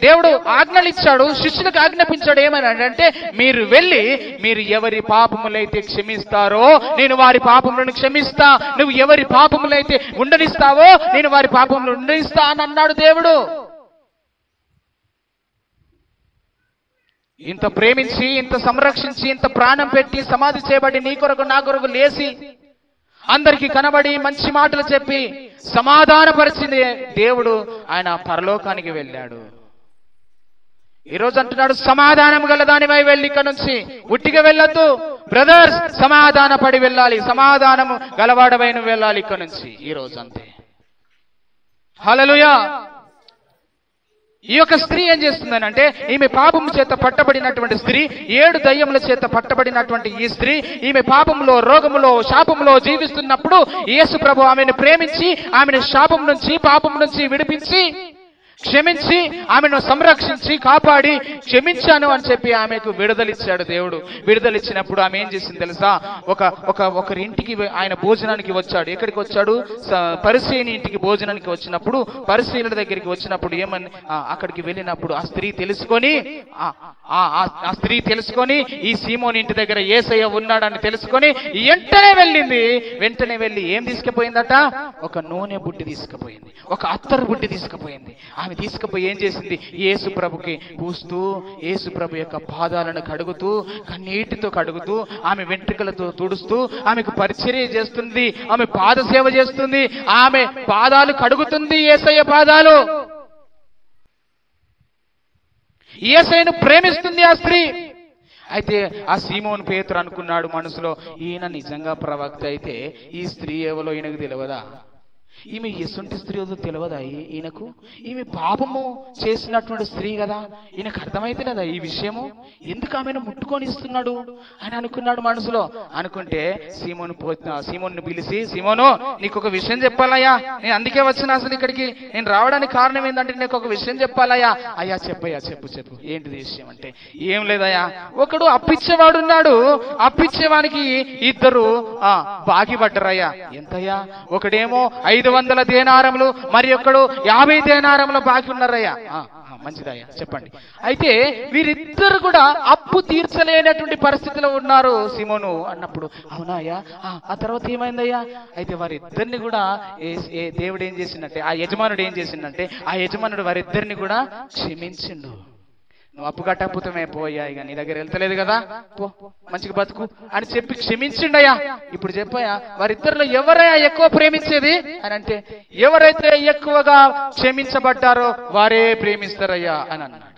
దేవుడు ఆజ్ఞలు ఇచ్చాడు, శిష్యులకు ఆజ్ఞాపించాడు. ఏమని అంటే, మీరు వెళ్ళి మీరు ఎవరి పాపములైతే క్షమిస్తారో నేను వారి పాపములను క్షమిస్తా, నువ్వు ఎవరి పాపములైతే ఉండనిస్తావో నేను వారి పాపములను ఉండనిస్తా అని అన్నాడు దేవుడు. ఇంత ప్రేమించి, ఇంత సంరక్షించి, ఇంత ప్రాణం పెట్టి సమాధి చేయబడి నీ కొరకు నా కొరకు లేచి అందరికీ కనబడి మంచి మాటలు చెప్పి సమాధానపరిచింది దేవుడు. ఆయన పరలోకానికి వెళ్ళాడు. ఈరోజు అంటున్నాడు, సమాధానం గలదానివై వెళ్ళి ఇక్కడ నుంచి ఉట్టిగా వెళ్ళొద్దు బ్రదర్స్, సమాధాన పడి వెళ్ళాలి, సమాధానము గలవాడవై నువ్వు వెళ్ళాలి ఇక్కడ నుంచి. ఈ రోజు అంతే. హల్లెలూయా. ఈ యొక్క స్త్రీ ఏం చేస్తుందనంటే, ఈమె పాపము చేత పట్టబడినటువంటి స్త్రీ, 7 దయ్యముల చేత పట్టబడినటువంటి ఈ స్త్రీ, ఈమె పాపములో, రోగములో, శాపములో జీవిస్తున్నప్పుడు యేసు ప్రభు ఆమెను ప్రేమించి, ఆమెను శాపం నుంచి, పాపం నుంచి విడిపించి, క్షమించి, ఆమెను సంరక్షించి, కాపాడి, క్షమించాను అని చెప్పి ఆమెకు విడుదలిచ్చాడు దేవుడు. విడుదలిచ్చినప్పుడు ఆమె ఏం చేసింది తెలుసా? ఒకరి ఇంటికి ఆయన భోజనానికి వచ్చాడు. ఎక్కడికి వచ్చాడు? పరిసయ్యుని ఇంటికి భోజనానికి వచ్చినప్పుడు, పరిసయ్యుల దగ్గరికి వచ్చినప్పుడు ఏమని, అక్కడికి వెళ్ళినప్పుడు ఆ స్త్రీ తెలుసుకొని ఈ సీమోని ఇంటి దగ్గర యేసయ్య ఉన్నాడని తెలుసుకొని వెంటనే వెళ్ళింది. వెంటనే వెళ్ళి ఏం తీసుకుపోయిందట? ఒక నూనె బుడ్డి తీసుకుపోయింది, ఒక అత్తరు బుడ్డి తీసుకుపోయింది. ఆమె తీసుకుపోయి ఏం చేసింది? యేసు ప్రభుకి పూస్తూ, యేసు ప్రభు యొక్క పాదాలను కడుగుతూ, కన్నీటితో కడుగుతూ, ఆమె వెంట్రుకలతో తుడుస్తూ, ఆమెకు పరిచర్య చేస్తుంది, ఆమె పాద సేవ చేస్తుంది, ఆమె పాదాలు కడుగుతుంది. యేసయ్య పాదాలు, యేసయ్యను ప్రేమిస్తుంది ఆ స్త్రీ. అయితే ఆ సీమోను పేతురు అనుకున్నాడు మనసులో, ఈయన నిజంగా ప్రవక్త అయితే ఈ స్త్రీ ఎవరో ఈయనకు తెలియదా? ఈమె ఎసుంటి స్త్రీ తెలియదా ఈయనకు? ఈమె పాపము చేసినటువంటి స్త్రీ కదా, ఈయనకు అర్థమైతే కదా ఈ విషయము, ఎందుకు ఆమెను ముట్టుకొని ఇస్తున్నాడు అని అనుకున్నాడు మనసులో. అనుకుంటే సీమోను పిలిచి, సీమోను నీకు ఒక విషయం చెప్పాలయ్యా, నేను అందుకే వచ్చిన, అసలు ఇక్కడికి నేను రావడానికి కారణం ఏంటంటే నీకు ఒక విషయం చెప్పాలయ్యా. అయ్యా చెప్పయ్యా, చెప్పు ఏంటిది విషయం అంటే, ఏం లేదయ్యా, ఒకడు అప్పిచ్చేవాడున్నాడు, అప్పిచ్చేవానికి 2 బాగి పడ్డరయ్యా. ఎంతయ్యా? ఒకడేమో 500 దేనారములు, మరి ఒకడు 50 దేనారములు బాకి ఉన్నారయ్యా. మంచిదయ్యా చెప్పండి. అయితే వీరిద్దరు కూడా అప్పు తీర్చలేనటువంటి పరిస్థితిలో ఉన్నారు సీమోను అన్నప్పుడు, అవునా అయ్యా? ఆ తర్వాత ఏమైందయ్యా? అయితే వారిద్దరిని కూడా దేవుడు ఏం చేసిందంటే, ఆ యజమానుడు ఏం చేసిందంటే, ఆ యజమానుడు వారిద్దరిని కూడా క్షమించిండు. నువ్వు అప్పు కట్టకపోతే పోయా, ఇక నీ దగ్గర వెళ్తలేదు కదా, పో మంచిగా బతుకు అని చెప్పి క్షమించిండయ్యా. ఇప్పుడు చెప్పయ్యా, వారిద్దరిలో ఎవరయ్యా ఎక్కువ ప్రేమించేది అని అంటే, ఎవరైతే ఎక్కువగా క్షమించబడ్డారో వారే ప్రేమిస్తారయ్యా అని అన్నాడు.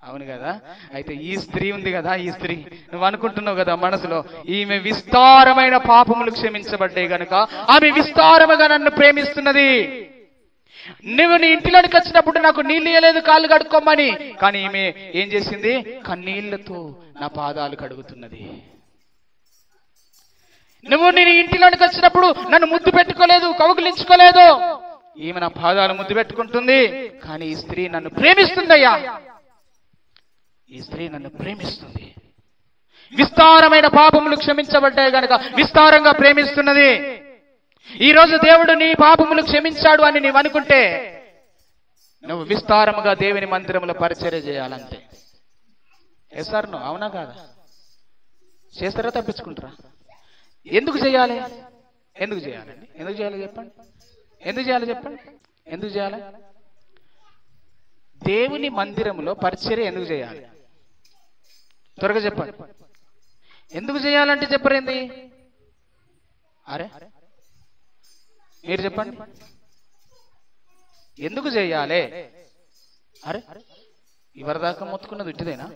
అవును కదా. అయితే ఈ స్త్రీ ఉంది కదా, ఈ స్త్రీ నువ్వు అనుకుంటున్నావు కదా మనసులో, ఈమె విస్తారమైన పాపములు క్షమించబడ్డాయి గనుక ఆమె విస్తారముగా నన్ను ప్రేమిస్తున్నది. నువ్వు నీ ఇంటిలోనికి వచ్చినప్పుడు నాకు నీళ్ళు ఇవ్వలేదు కాళ్ళు కడుక్కోమని, కానీ ఈమె ఏం చేసింది? కన్నీళ్లతో నా పాదాలు కడుగుతున్నది. నువ్వు నీ ఇంటిలోనికి వచ్చినప్పుడు నన్ను ముద్దు పెట్టుకోలేదు, కౌగిలించుకోలేదు, ఈమె నా పాదాలు ముద్దు పెట్టుకుంటుంది. కానీ ఈ స్త్రీ నన్ను ప్రేమిస్తుందయ్యా, ఈ స్త్రీ నన్ను ప్రేమిస్తుంది. విస్తారమైన పాపములు క్షమించబడ్డాయి గనక విస్తారంగా ప్రేమిస్తున్నది. ఈ రోజు దేవుడు నీ పాపములు క్షమించాడు అని నీవు అనుకుంటే నువ్వు విస్తారముగా దేవుని మందిరంలో పరిచర్య చేయాలంతే. చేస్తారు నువ్వు, అవునా కాదా? చేస్తారా తప్పించుకుంటారా? ఎందుకు చేయాలి? ఎందుకు చేయాలండి? ఎందుకు చేయాలి చెప్పండి? ఎందుకు చేయాలి చెప్పండి? ఎందుకు చేయాలి? దేవుని మందిరంలో పరిచర్య ఎందుకు చేయాలి? త్వరగా చెప్పండి. ఎందుకు చేయాలంటే చెప్పరేంది? అరే మీరు చెప్పండి, ఎందుకు చేయాలి? అరే ఇవరిదాకా మొత్తుకున్నది ఇటుదేనా?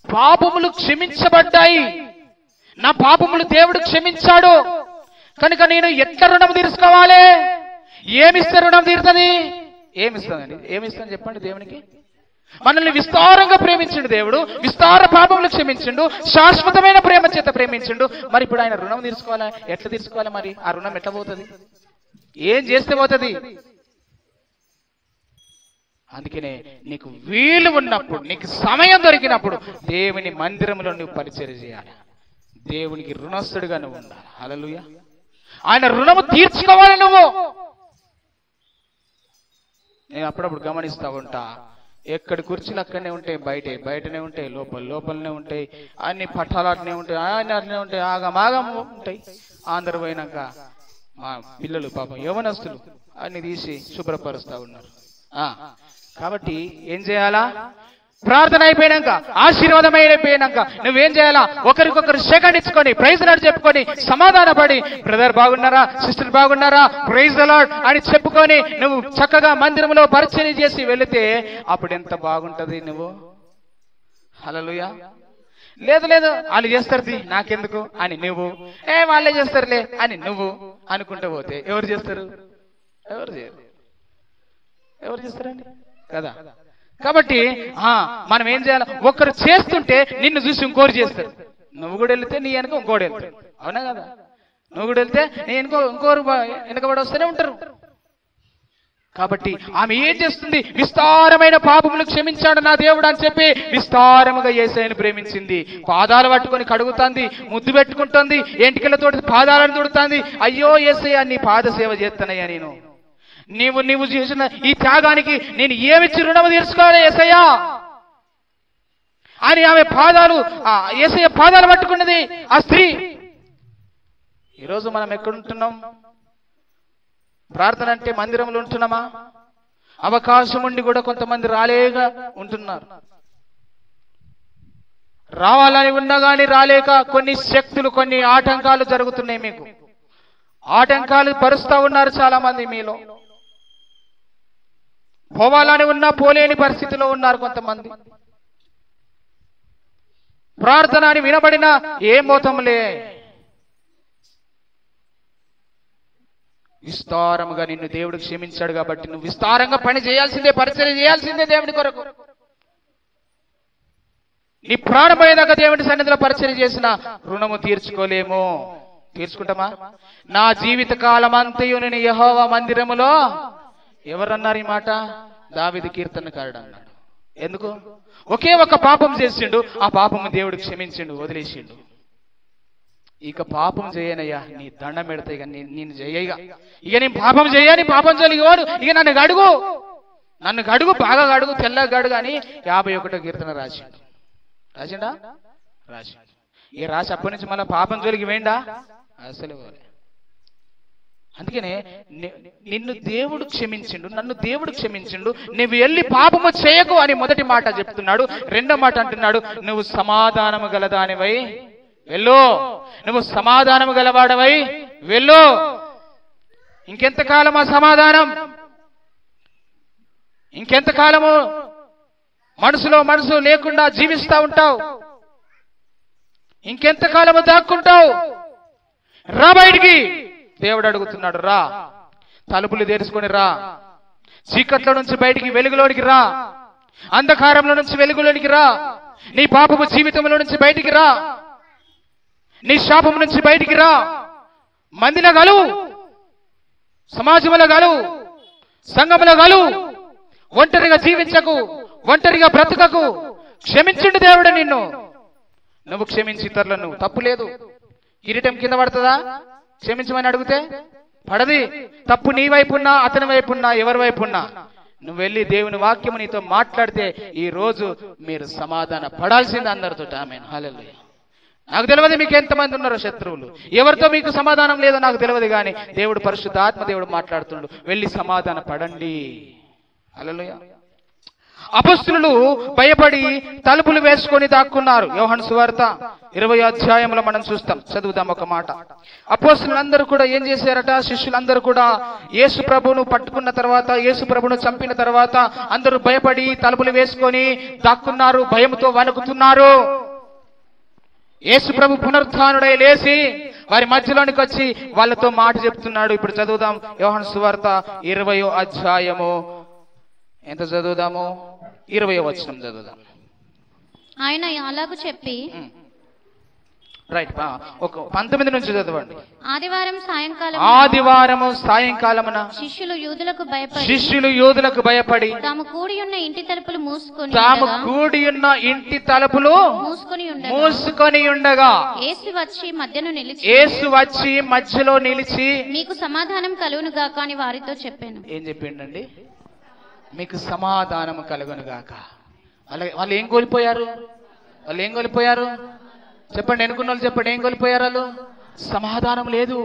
పాపములు క్షమించబడ్డాయి, నా పాపములు దేవుడు క్షమించాడు కనుక నేను ఎట్లా రుణం తీర్చుకోవాలి? ఏమిస్తే రుణం తీరుతుంది? ఏమిస్తానండి? ఏమిస్తాను చెప్పండి? దేవునికి మనల్ని విస్తారంగా ప్రేమించిండు దేవుడు, విస్తార పాపములు క్షమించిండు, శాశ్వతమైన ప్రేమ చేత ప్రేమించిండు. మరి ఇప్పుడు ఆయన రుణం తీర్చుకోవాలా? ఎట్లా తీర్చుకోవాలి? మరి ఆ రుణం ఎట్లా పోతుంది? ఏం చేస్తే పోతుంది? అందుకనే నీకు వీలు ఉన్నప్పుడు, నీకు సమయం దొరికినప్పుడు దేవుని మందిరంలో నువ్వు పరిచర్య చేయాలి. దేవునికి రుణస్తుడిగా నువ్వు ఉండాలి. హల్లెలూయా. ఆయన రుణము తీర్చుకోవాలి నువ్వు. నేను అప్పుడప్పుడు గమనిస్తా ఉంటా, ఎక్కడి కుర్చీలు అక్కడనే ఉంటాయి, బయటనే ఉంటాయి, లోపలనే ఉంటాయి, అన్ని పట్టాలు అట్నే ఉంటాయి, అన్ని అట్నే ఉంటాయి, ఆగమాగం ఉంటాయి. అందరు పోయినాక మా పిల్లలు పాపం యవనస్తులు అన్ని తీసి శుభ్రపరుస్తా ఉన్నారు. కాబట్టి ఏం చేయాలా? ప్రార్థన అయిపోయినాక, ఆశీర్వాదం అయిపోయినాక నువ్వేం చేయాలా? ఒకరికొకరు సెకండ్ ఇచ్చుకొని, ప్రైజ్ లార్డ్ చెప్పుకొని, సమాధానపడి, బ్రదర్ బాగున్నారా, సిస్టర్ బాగున్నారా, ప్రైజ్ ద లార్డ్ అని చెప్పుకొని నువ్వు చక్కగా మందిరంలో పరిచర్య చేసి వెళితే అప్పుడు ఎంత బాగుంటది నువ్వు. హల్లెలూయా. లేదు వాళ్ళు చేస్తారు నాకెందుకు అని నువ్వు, వాళ్ళే చేస్తారులే అని నువ్వు అనుకుంటూ పోతే ఎవరు చేస్తారు? ఎవరు చేస్తారండి కదా. కాబట్టి మనం ఏం చేయాలి? ఒకరు చేస్తుంటే నిన్ను చూసి ఇంకోరు చేస్తారు. నువ్వు కూడా వెళ్తే నీ వెనక ఇంకోటి వెళ్తాడు, అవునా కదా? నువ్వు కూడా వెళ్తే నీ ఇంకోరు వెనకబడి వస్తూనే ఉంటారు. కాబట్టి ఆమె ఏం చేస్తుంది? విస్తారమైన పాపములు క్షమించాడు నా దేవుడు అని చెప్పి విస్తారముగా యేసయ్యను ప్రేమించింది. పాదాలు పట్టుకొని కడుగుతుంది, ముద్దు పెట్టుకుంటుంది, ఎంటికలతోటి పాదాలను తుడుతుంది. అయ్యో యేసయ్య నీ పాద సేవ చేస్తానయ్యా, నీవు చేసిన ఈ త్యాగానికి నేను ఏమిచ్చి రుణము తీర్చుకోవాలి యేసయ్యా అని ఆమె యేసయ్య పాదాలు పట్టుకున్నది ఆ స్త్రీ. ఈరోజు మనం ఎక్కడుంటున్నాం? ప్రార్థన అంటే మందిరంలో ఉంటున్నామా? అవకాశం ఉండి కూడా కొంతమంది రాలేక ఉంటున్నారు. రావాలని ఉన్నా కానీ రాలేక కొన్ని శక్తులు, కొన్ని ఆటంకాలు జరుగుతున్నాయి. మీకు ఆటంకాలు పరుస్తా ఉన్నారు చాలా మంది. మీలో పోవాలని ఉన్నా పోలేని పరిస్థితిలో ఉన్నారు కొంతమంది. ప్రార్థన అని వినబడినా ఏం పోతాంలే. విస్తారముగా నిన్ను దేవుడు క్షమించాడు కాబట్టి నువ్వు విస్తారంగా పని చేయాల్సిందే, పరిచర్య చేయాల్సిందే దేవుడి కొరకు. నీ ప్రాణపోయేదాకా దేవుడి సన్నిధిలో పరిచర్య చేసిన రుణము తీర్చుకోలేము. తీర్చుకుంటామా? నా జీవిత కాలం అంతయు నేను యెహోవా మందిరములో. ఎవరన్నారు ఈ మాట? దావీదు కీర్తనకారుడు అన్నాడు. ఎందుకు? ఒకే ఒక పాపం చేసిండు, ఆ పాపము దేవుడు క్షమించిండు, వదిలేసిండు. ఇక పాపం చేయనయ్యా, నీ దండం పెడతా, ఇక నేను చేయగా, ఇక నేను పాపం చేయని, పాపం చేయవాడు, ఇక నన్ను గడుగు, బాగా గడుగు, తెల్లగా గడుగు అని 51వ కీర్తన రాసిండా? ఇక రాసి అప్పటి నుంచి మళ్ళీ పాపం జోలికి వేయండా? అసలు. అందుకనే నిన్ను దేవుడు క్షమించిండు, నన్ను దేవుడు క్షమించిండు, నువ్వు వెళ్ళి పాపము చేయకు అని మొదటి మాట చెప్తున్నాడు. రెండో మాట అంటున్నాడు, నువ్వు సమాధానము గలదానివై వెళ్ళు, నువ్వు సమాధానము గలవాడవై వెళ్ళు. ఇంకెంతకాలం ఆ సమాధానం? ఇంకెంతకాలము మనసులో మనసు లేకుండా జీవిస్తా ఉంటావు. ఇంకెంతకాలము దాక్కుంటావు? రా బయటికి. దేవుడు అడుగుతున్నాడు, రా, తలుపులు తెరుచుకొని రా, చీకట్లో నుంచి బయటికి వెలుగులోనికి రా, అంధకారంలో నుంచి వెలుగులోనికి రా, నీ పాపపు జీవితంలో నుంచి బయటికి రా, నీ శాపం నుంచి బయటికి రా, మందిలో గలువు, సమాజంలో గలువు, సంఘంలో గలువు, ఒంటరిగా జీవించకు, ఒంటరిగా బ్రతుకకు. క్షమించండి దేవుడు నిన్ను. నువ్వు క్షమించి ఇతరులను, తప్పు లేదు. కిరీటం కింద పడుతుందా క్షమించమని అడిగితే? పడది. తప్పు నీ వైపున్నా, అతని వైపున్నా, ఎవరి వైపున్నా నువ్వు వెళ్ళి దేవుని వాక్యము నీతో మాట్లాడితే ఈ రోజు మీరు సమాధాన పడాల్సింది అందరితో. ఆమేన్, హల్లెలూయా. నాకు తెలియదు మీకు ఎంతమంది ఉన్నారో శత్రువులు, ఎవరితో మీకు సమాధానం లేదో నాకు తెలియదు, కానీ దేవుడు పరిశుద్ధాత్మ దేవుడు మాట్లాడుతున్నాడు, వెళ్ళి సమాధాన పడండి. హల్లెలూయా. అపొస్తలులు భయపడి తలుపులు వేసుకొని దాక్కున్నారు. యోహాను సువార్త 20వ అధ్యాయంలో మనం చూస్తాం. చదువుదాం ఒక మాట. అపొస్తలులందరూ కూడా ఏం చేశారట? శిష్యులందరూ కూడా యేసు ప్రభువును పట్టుకున్న తర్వాత, యేసు ప్రభువును చంపిన తర్వాత అందరూ భయపడి తలుపులు వేసుకొని దాక్కున్నారు, భయంతో వణుకుతున్నారు. యేసు ప్రభు పునరుత్థానుడై లేచి వారి మధ్యలోనికి వచ్చి వాళ్ళతో మాట చెప్తున్నాడు. ఇప్పుడు చదువుదాం యోహాను సువార్త 20వ అధ్యాయము. ఎంత చదువుదాము? 20వ వచనం చదువుదాం. ఆయన అలాగూ చెప్పి, రైట్, ఒక 19 నుంచి చదవండి. ఆదివారం సాయంకాలమున శిష్యులు యూదులకు భయపడి తాము కూడి ఉన్న ఇంటి తలుపులు మూసుకొని ఉండగా యేసు వచ్చి మధ్యలో నిలిచి మీకు సమాధానం కలుగును గాక అని వారితో చెప్పాను. ఏం చెప్పిండండి? మీకు సమాధానం కలుగును గాక. వాళ్ళు ఏం కోల్పోయారు? చెప్పండి, ఎన్నుకున్న వాళ్ళు చెప్పండి, ఏం కోల్పోయారు వాళ్ళు? సమాధానం లేదు.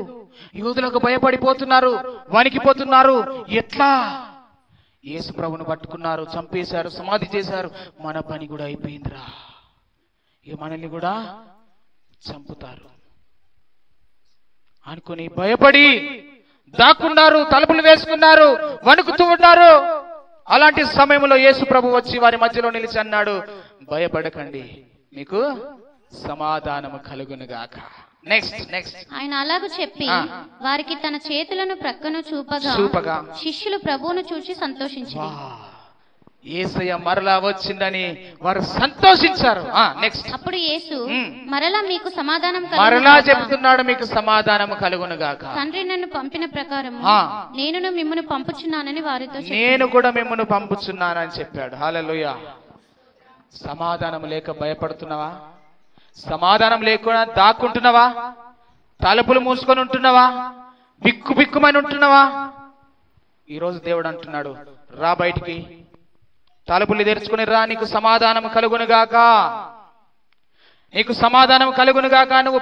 యూదులకు భయపడిపోతున్నారు, వణికిపోతున్నారు. ఎట్లా? యేసు ప్రభువును పట్టుకున్నారు, చంపేశారు, సమాధి చేశారు. మన పని కూడా అయిపోయిందిరా, ఇక మనల్ని కూడా చంపుతారు అనుకుని భయపడి దాక్కున్నారు, తలుపులు వేసుకున్నారు, వణుకుతూ ఉన్నారు. అలాంటి సమయంలో యేసు ప్రభు వచ్చి వారి మధ్యలో నిలిచి అన్నాడు, భయపడకండి, మీకు సమాధానము కలుగునుగాక. నెక్స్ట్ ఆయన అలాగూ చెప్పి వారికి తన చేతులను ప్రక్కన చూపగా శిష్యులు ప్రభువును చూసి సంతోషించారు. యేసయ్య మరలా వచ్చిందని వారు సంతోషించారు. నెక్స్ట్ అప్పుడు యేసు మరలా మీకు సమాధానం మరలా చెప్తున్నాడు, మీకు సమాధానము కలుగునుగాక. తండ్రి నన్ను పంపిన ప్రకారం నేను మిమ్మల్ని పంపుచున్నానని వారితో నేను కూడా మిమ్మల్ని పంపుచున్నానని చెప్పాడు. హల్లెలూయా. సమాధానం లేక భయపడుతున్నావా? సమాధానం లేకుండా దాక్కుంటున్నావా? తలుపులు మూసుకొని ఉంటున్నావా? బిక్కుమని ఉంటున్నావా? ఈరోజు దేవుడు అంటున్నాడు, రా బయటికి, తలుపులు తెరుచుకుని రా, నీకు సమాధానం కలుగునుగాక, నీకు సమాధానం కలుగునుగాక. నువ్వు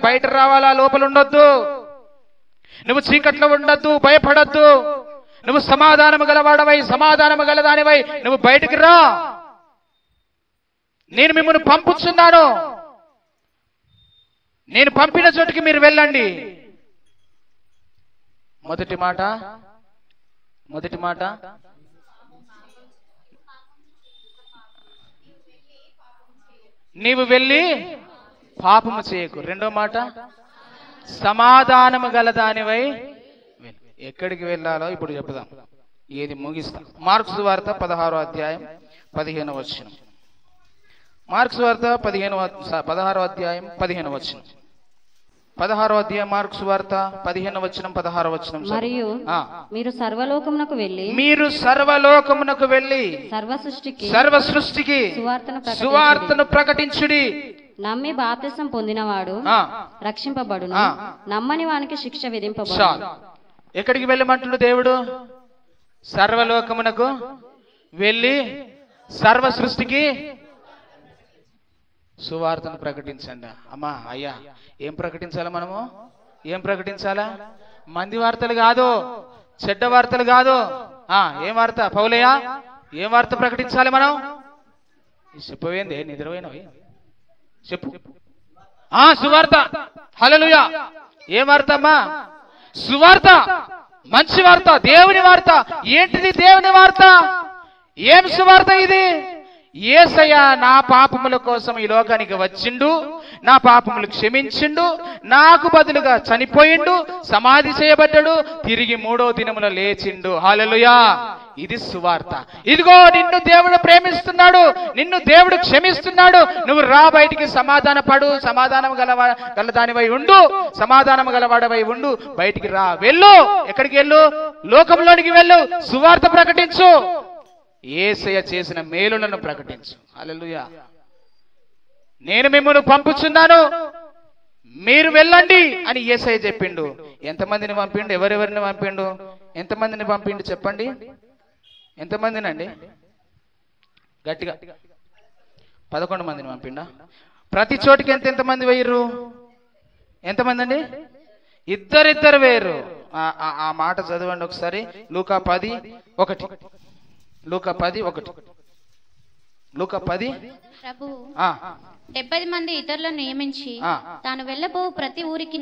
బయట రావాలా? లోపల ఉండొద్దు. నువ్వు చీకట్లో ఉండొద్దు, భయపడొద్దు. నువ్వు సమాధానము గలవాడవై, సమాధానము గలదానివై నువ్వు బయటికి రా. నేను మిమ్మల్ని పంపుచున్నాను, నేను పంపిన చోటికి మీరు వెళ్ళండి. మొదటి మాట నీవు వెళ్ళి పాపము చేయకు. రెండో మాట, సమాధానము గలదానివై. ఎక్కడికి వెళ్ళాలో ఇప్పుడు చెప్పుదాం, ఏది ముగిస్తాం. మార్కు సువార్త 16వ అధ్యాయం 15వ వచనం. మార్కు సువార్త 16వ అధ్యాయం 15వ వచనం. 16వ అధ్యాయం మార్కు సువార్త 15వ వచనం 16వ వచనం. మరియు మీరు సర్వలోకమునకు వెళ్ళి సర్వ సృష్టికి సువార్తను ప్రకటించుడి. నమ్మి బాప్తిసం పొందినవాడు రక్షింపబడును, నమ్మని వానికి శిక్ష విధింపబడును. ఎక్కడికి వెళ్ళమంటున్నాడు దేవుడు? సర్వలోకమునకు వెళ్ళి సర్వ సృష్టికి సువార్తను ప్రకటించండి. అమ్మా, అయ్యా, ఏం ప్రకటించాలా మనము? ఏం ప్రకటించాలా? మంది వార్తలు కాదు, చెడ్డ వార్తలు కాదు. ఏం వార్త? పౌలయ్య, ఏం వార్త ప్రకటించాలి మనం? చెప్పవేంది, నిద్రపోయినవి? చెప్పు. సువార్త. హల్లెలూయా. ఏం వార్త అమ్మా? సువార్త, మంచి వార్త, దేవుని వార్త. ఏంటిది దేవుని వార్త? ఏం సువార్త ఇది? యేసయ్య నా పాపముల కోసం ఈ లోకానికి వచ్చిండు, నా పాపములు క్షమించిండు, నాకు బదులుగా చనిపోయిండు, సమాధి చేయబడ్డాడు, తిరిగి 3వ దినమున లేచిండు. హల్లెలూయా. ఇది సువార్త. ఇదిగో నిన్ను దేవుడు ప్రేమిస్తున్నాడు, నిన్ను దేవుడు క్షమిస్తున్నాడు. నువ్వు రా బయటికి, సమాధాన పడు, సమాధానం గలదానివై ఉండు, సమాధానం గలవాడవై ఉండు, బయటికి రా, వెళ్ళు. ఎక్కడికి వెళ్ళు? లోకంలోనికి వెళ్ళు, సువార్త ప్రకటించు, యేసయ్య చేసిన మేలులను ప్రకటించు. హల్లెలూయా. నేను మిమ్మల్ని పంపుచున్నాను, మీరు వెళ్ళండి అని యేసయ్య చెప్పిండు. ఎంతమందిని పంపిండు? ఎవరెవరిని పంపిండు? ఎంతమందిని పంపిండు చెప్పండి? ఎంతమందినండి? గట్టిగా 11 మందిని పంపిండా? ప్రతి చోటికి ఎంతమంది వేయరు? ఎంతమంది అండి? ఇద్దరిద్దరు వేరు. ఆ మాట చదవండి ఒకసారి. లూకా 10:1. లూకా 10:1. లూకా 10. ప్రభు 70 మంది ఇతరులను నియమించి తాను వెళ్ళబో ప్రతి ఊరికి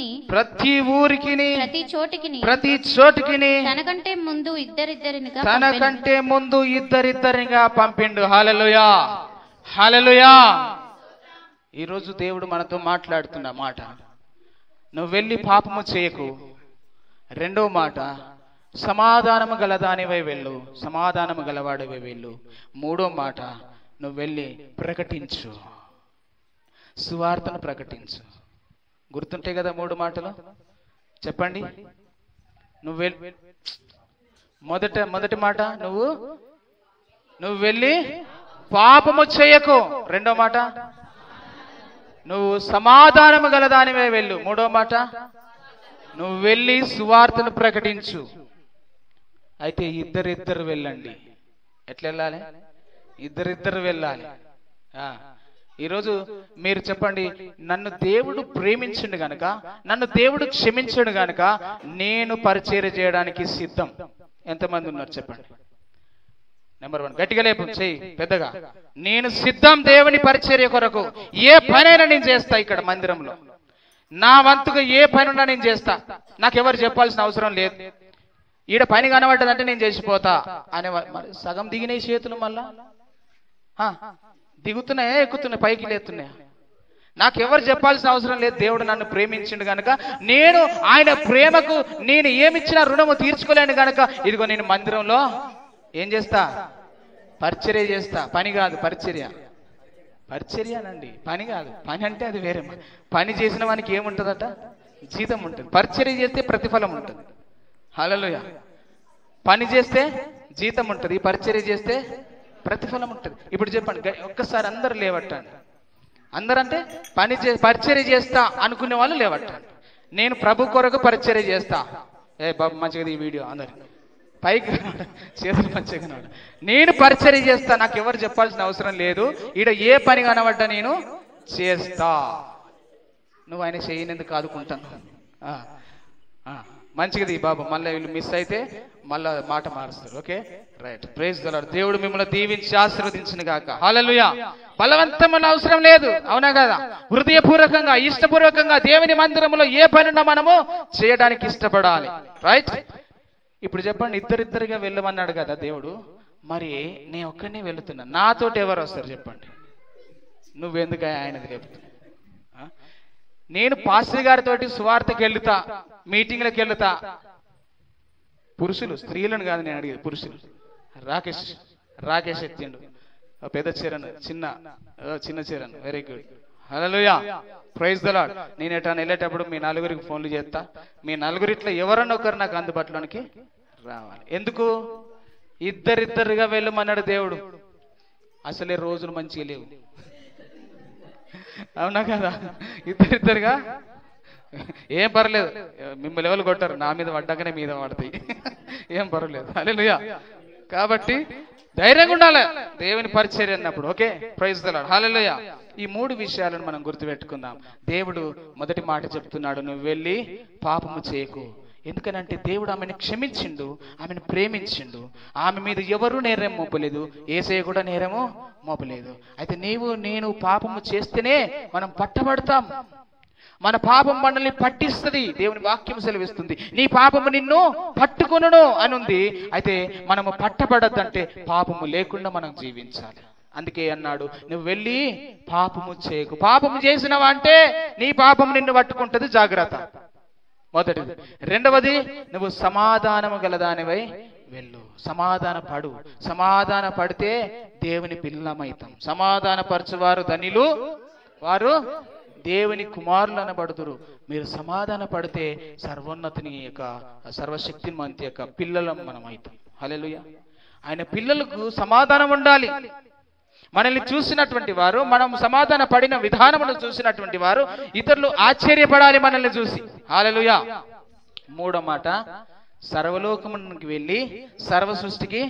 ప్రతి చోటికి తనకంటే ముందు ఇద్దరిద్దరిగా పంపిండు. హల్లెలూయా, హల్లెలూయా. ఈరోజు దేవుడు మనతో మాట్లాడుతున్న మాట, నువ్వు వెళ్ళి పాపము చేయకు. రెండో మాట, సమాధానము గలదానివై వెళ్ళు, సమాధానము గలవాడివై వెళ్ళు. మూడో మాట, నువ్వు వెళ్ళి ప్రకటించు, సువార్తను ప్రకటించు. గుర్తుంటాయి కదా 3 మాటలు? చెప్పండి. నువ్వు మొదటి మాట, నువ్వు వెళ్ళి పాపము చేయకు. రెండో మాట, నువ్వు సమాధానము గలదానివై వెళ్ళు. మూడో మాట, నువ్వు వెళ్ళి సువార్తను ప్రకటించు. అయితే ఇద్దరిద్దరు వెళ్ళండి. ఎట్లా వెళ్ళాలి? ఇద్దరిద్దరు వెళ్ళాలి. ఈరోజు మీరు చెప్పండి, నన్ను దేవుడు ప్రేమించిండు గనక, నన్ను దేవుడు క్షమించాడు గనక నేను పరిచర్య చేయడానికి సిద్ధం. ఎంతమంది ఉన్నారు చెప్పండి? నెంబర్ 1 గట్టిగా లేపు, చెయ్యి పెద్దగా. నేను సిద్ధం దేవుని పరిచర్య కొరకు. ఏ పనైనా నేను చేస్తా. ఇక్కడ మందిరంలో నా వంతుగా ఏ పనున్నా నేను చేస్తా. నాకెవరు చెప్పాల్సిన అవసరం లేదు. ఈడ పని కనబడ్డదంటే నేను చేసిపోతా అనే. సగం దిగినాయి చేతులు, మళ్ళా దిగుతున్నాయా, ఎక్కుతున్నాయి, పైకి లేస్తున్నాయా? నాకెవరు చెప్పాల్సిన అవసరం లేదు. దేవుడు నన్ను ప్రేమించిండు గనక, నేను ఆయన ప్రేమకు నేను ఏమిచ్చినా రుణము తీర్చుకోలేను గనక, ఇదిగో నేను మందిరంలో ఏం చేస్తా? పరిచర్య చేస్తా. పని కాదు, పరిచర్య. పరిచర్యనండి, పని కాదు. పని అంటే అది వేరే. పని చేసిన వానికి ఏముంటుందట? జీతం ఉంటుంది. పరిచర్య చేస్తే ప్రతిఫలం ఉంటుంది. హల్లెలూయా. పని చేస్తే జీతం ఉంటుంది, పరిచర్య చేస్తే ప్రతిఫలం ఉంటుంది. ఇప్పుడు చెప్పండి, ఒక్కసారి అందరు లేవట్టండి. అందరంటే పరిచర్య చేస్తా అనుకునే వాళ్ళు లేవట్టండి. నేను ప్రభు కొరకు పరిచర్య చేస్తా. బాబు మంచిగా ఈ వీడియో అందరు పైకి చేతులు మంచిగా. నేను పరిచర్య చేస్తా, నాకు ఎవరు చెప్పాల్సిన అవసరం లేదు. ఈడ ఏ పని కనబడ్డా నేను చేస్తా. నువ్వు ఆయన చేయనందుకు ఆదుకుంటాను. మంచిది బాబు. మళ్ళీ వీళ్ళు మిస్ అయితే మళ్ళా మాట మారుస్తారు. Okay, right. Praise the Lord. దేవుడు మిమ్మల్ని దీవించి ఆశీర్వదించును గాక. హల్లెలూయా. బలవంతమైన అవసరం లేదు, అవునా కదా? హృదయపూర్వకంగా, ఇష్టపూర్వకంగా దేవుని మందిరంలో ఏ పనున్నా మనము చేయడానికి ఇష్టపడాలి. రైట్. ఇప్పుడు చెప్పండి, ఇద్దరిద్దరిగా వెళ్ళమన్నాడు కదా దేవుడు. మరి నేను ఒక్కనే వెళుతున్నా, నాతోటి ఎవరు వస్తారు చెప్పండి? నువ్వెందుకు ఆయనది చెప్తున్నా? నేను పాస్టర్ గారితో సువార్తకి వెళ్తా, మీటింగ్లకు వెళ్తా. పురుషులు, స్త్రీలను కాదు నేను అడిగేది, పురుషులు. రాకేష్ ఎత్తిండు, పెద్ద చీరను, చిన్న చీరను. Very good. Hallelujah. Praise the Lord. నేను ఎటన్నా వెళ్ళేటప్పుడు మీ నలుగురికి ఫోన్లు చేస్తా. మీ నలుగురిట్లో ఎవరన్నా ఒకరు నాకు అందుబాటులోనికి రావాలి. ఎందుకు? ఇద్దరిద్దరుగా వెళ్ళమన్నాడు దేవుడు. అసలే రోజులు మంచిగా లేవు, అవునా కదా? ఇద్దరిద్దరుగా ఏం పర్లేదు, మిమ్మల్ని ఎవరు కొట్టారు, నా మీద పడ్డాకనే మీద పడతాయి, ఏం పర్వాలేదు. హల్లెలూయా. కాబట్టి ధైర్యంగా ఉండాలి దేవుని పరిచర్య అన్నప్పుడు. Okay, praise the Lord. హల్లెలూయా. ఈ 3 విషయాలను మనం గుర్తుపెట్టుకుందాం. దేవుడు మొదటి మాట చెప్తున్నాడు, నువ్వు వెళ్ళి పాపము చేయకు. ఎందుకనంటే దేవుడు ఆమెను క్షమించిండు, ఆమెను ప్రేమించిండు. ఆమె మీద ఎవరు నేరం మోపలేదు, యేసయ్య కూడా నేరము మోపలేదు. అయితే నీవు నేను పాపము చేస్తేనే మనం పట్టబడతాం. మన పాపం మనల్ని పట్టిస్తుంది. దేవుని వాక్యం సెలవిస్తుంది, నీ పాపము నిన్ను పట్టుకొనును అని ఉంది. అయితే మనము పట్టబడద్దంటే పాపము లేకుండా మనం జీవించాలి. అందుకే అన్నాడు, నువ్వు వెళ్ళి పాపము చేయకు. పాపము చేసినవా అంటే నీ పాపం నిన్ను పట్టుకుంటది, జాగ్రత్త. మొదటిది. రెండవది, నువ్వు సమాధానము గలదానివై వెళ్ళు. సమాధాన పడు. సమాధాన పడితే దేవుని పిల్లమైతాం. సమాధాన పరచువారు ధనిలు, వారు దేవుని కుమారులు అనబడుదురు. మీరు సమాధాన పడితే సర్వోన్నతిని యొక్క సర్వశక్తిమంతి యొక్క పిల్లలం మనం అవుతాం. హల్లెలూయా. ఆయన పిల్లలకు సమాధానం ఉండాలి. మనల్ని చూసినటువంటి వారు, మనం సమాధాన పడిన విధానమును చూసినటువంటి వారు ఇతరులు ఆశ్చర్యపడాలి మనల్ని చూసి. హల్లెలూయా. మూడో మాట, సర్వలోకమునికి వెళ్ళి సర్వ సృష్టికి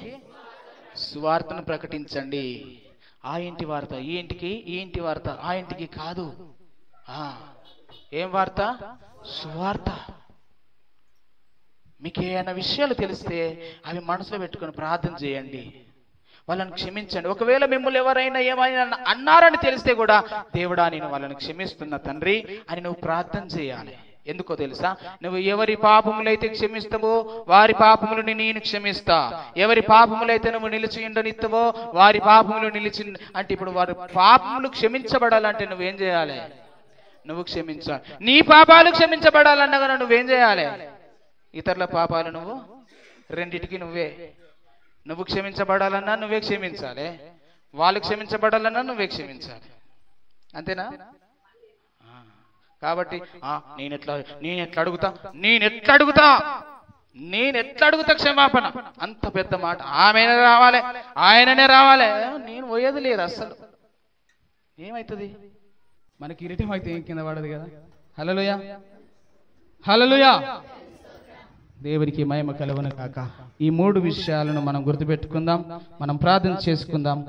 సువార్తను ప్రకటించండి. ఆ ఇంటి వార్త ఈ ఇంటికి, ఈ ఇంటి వార్త ఆ ఇంటికి కాదు. ఏం వార్త? సువార్త. మీకు ఏమైనా విషయాలు తెలిస్తే అవి మనసులో పెట్టుకొని ప్రార్థన చేయండి, వాళ్ళని క్షమించండి. ఒకవేళ మిమ్మల్ని ఎవరైనా ఏమైనా అన్నారని తెలిస్తే కూడా, దేవుడా నేను వాళ్ళని క్షమిస్తున్నా తండ్రి అని నువ్వు ప్రార్థన చేయాలి. ఎందుకో తెలుసా? నువ్వు ఎవరి పాపములైతే క్షమిస్తావో వారి పాపములను నేను క్షమిస్తా. ఎవరి పాపములైతే నువ్వు నిలిచి ఉండనిస్తావో వారి పాపములు నిలిచి, అంటే ఇప్పుడు వారి పాపములు క్షమించబడాలంటే నువ్వేం చేయాలి? నువ్వు క్షమించాలి. నీ పాపాలు క్షమించబడాలన్నా కదా నువ్వేం చేయాలి? ఇతరుల పాపాలు నువ్వు రెండిటికి నువ్వు క్షమించబడాలన్నా నువ్వే క్షమించాలి, వాళ్ళు క్షమించబడాలన్నా నువ్వే క్షమించాలి. అంతేనా? కాబట్టి నేను ఎట్లా అడుగుతా క్షమాపణ? అంత పెద్ద మాట. ఆమెనే రావాలి, ఆయననే రావాలి. నేను పోయేది లేదు అస్సలు. ఏమవుతుంది? మనకి ఇరిటం అయితే ఏం కింద పడదు కదా. హల్లెలూయా, హల్లెలూయా. దేవునికి మహిమ కలుగును కాక. ఈ మూడు విషయాలను మనం గుర్తుపెట్టుకుందాం, మనం ప్రార్థన చేసుకుందాం.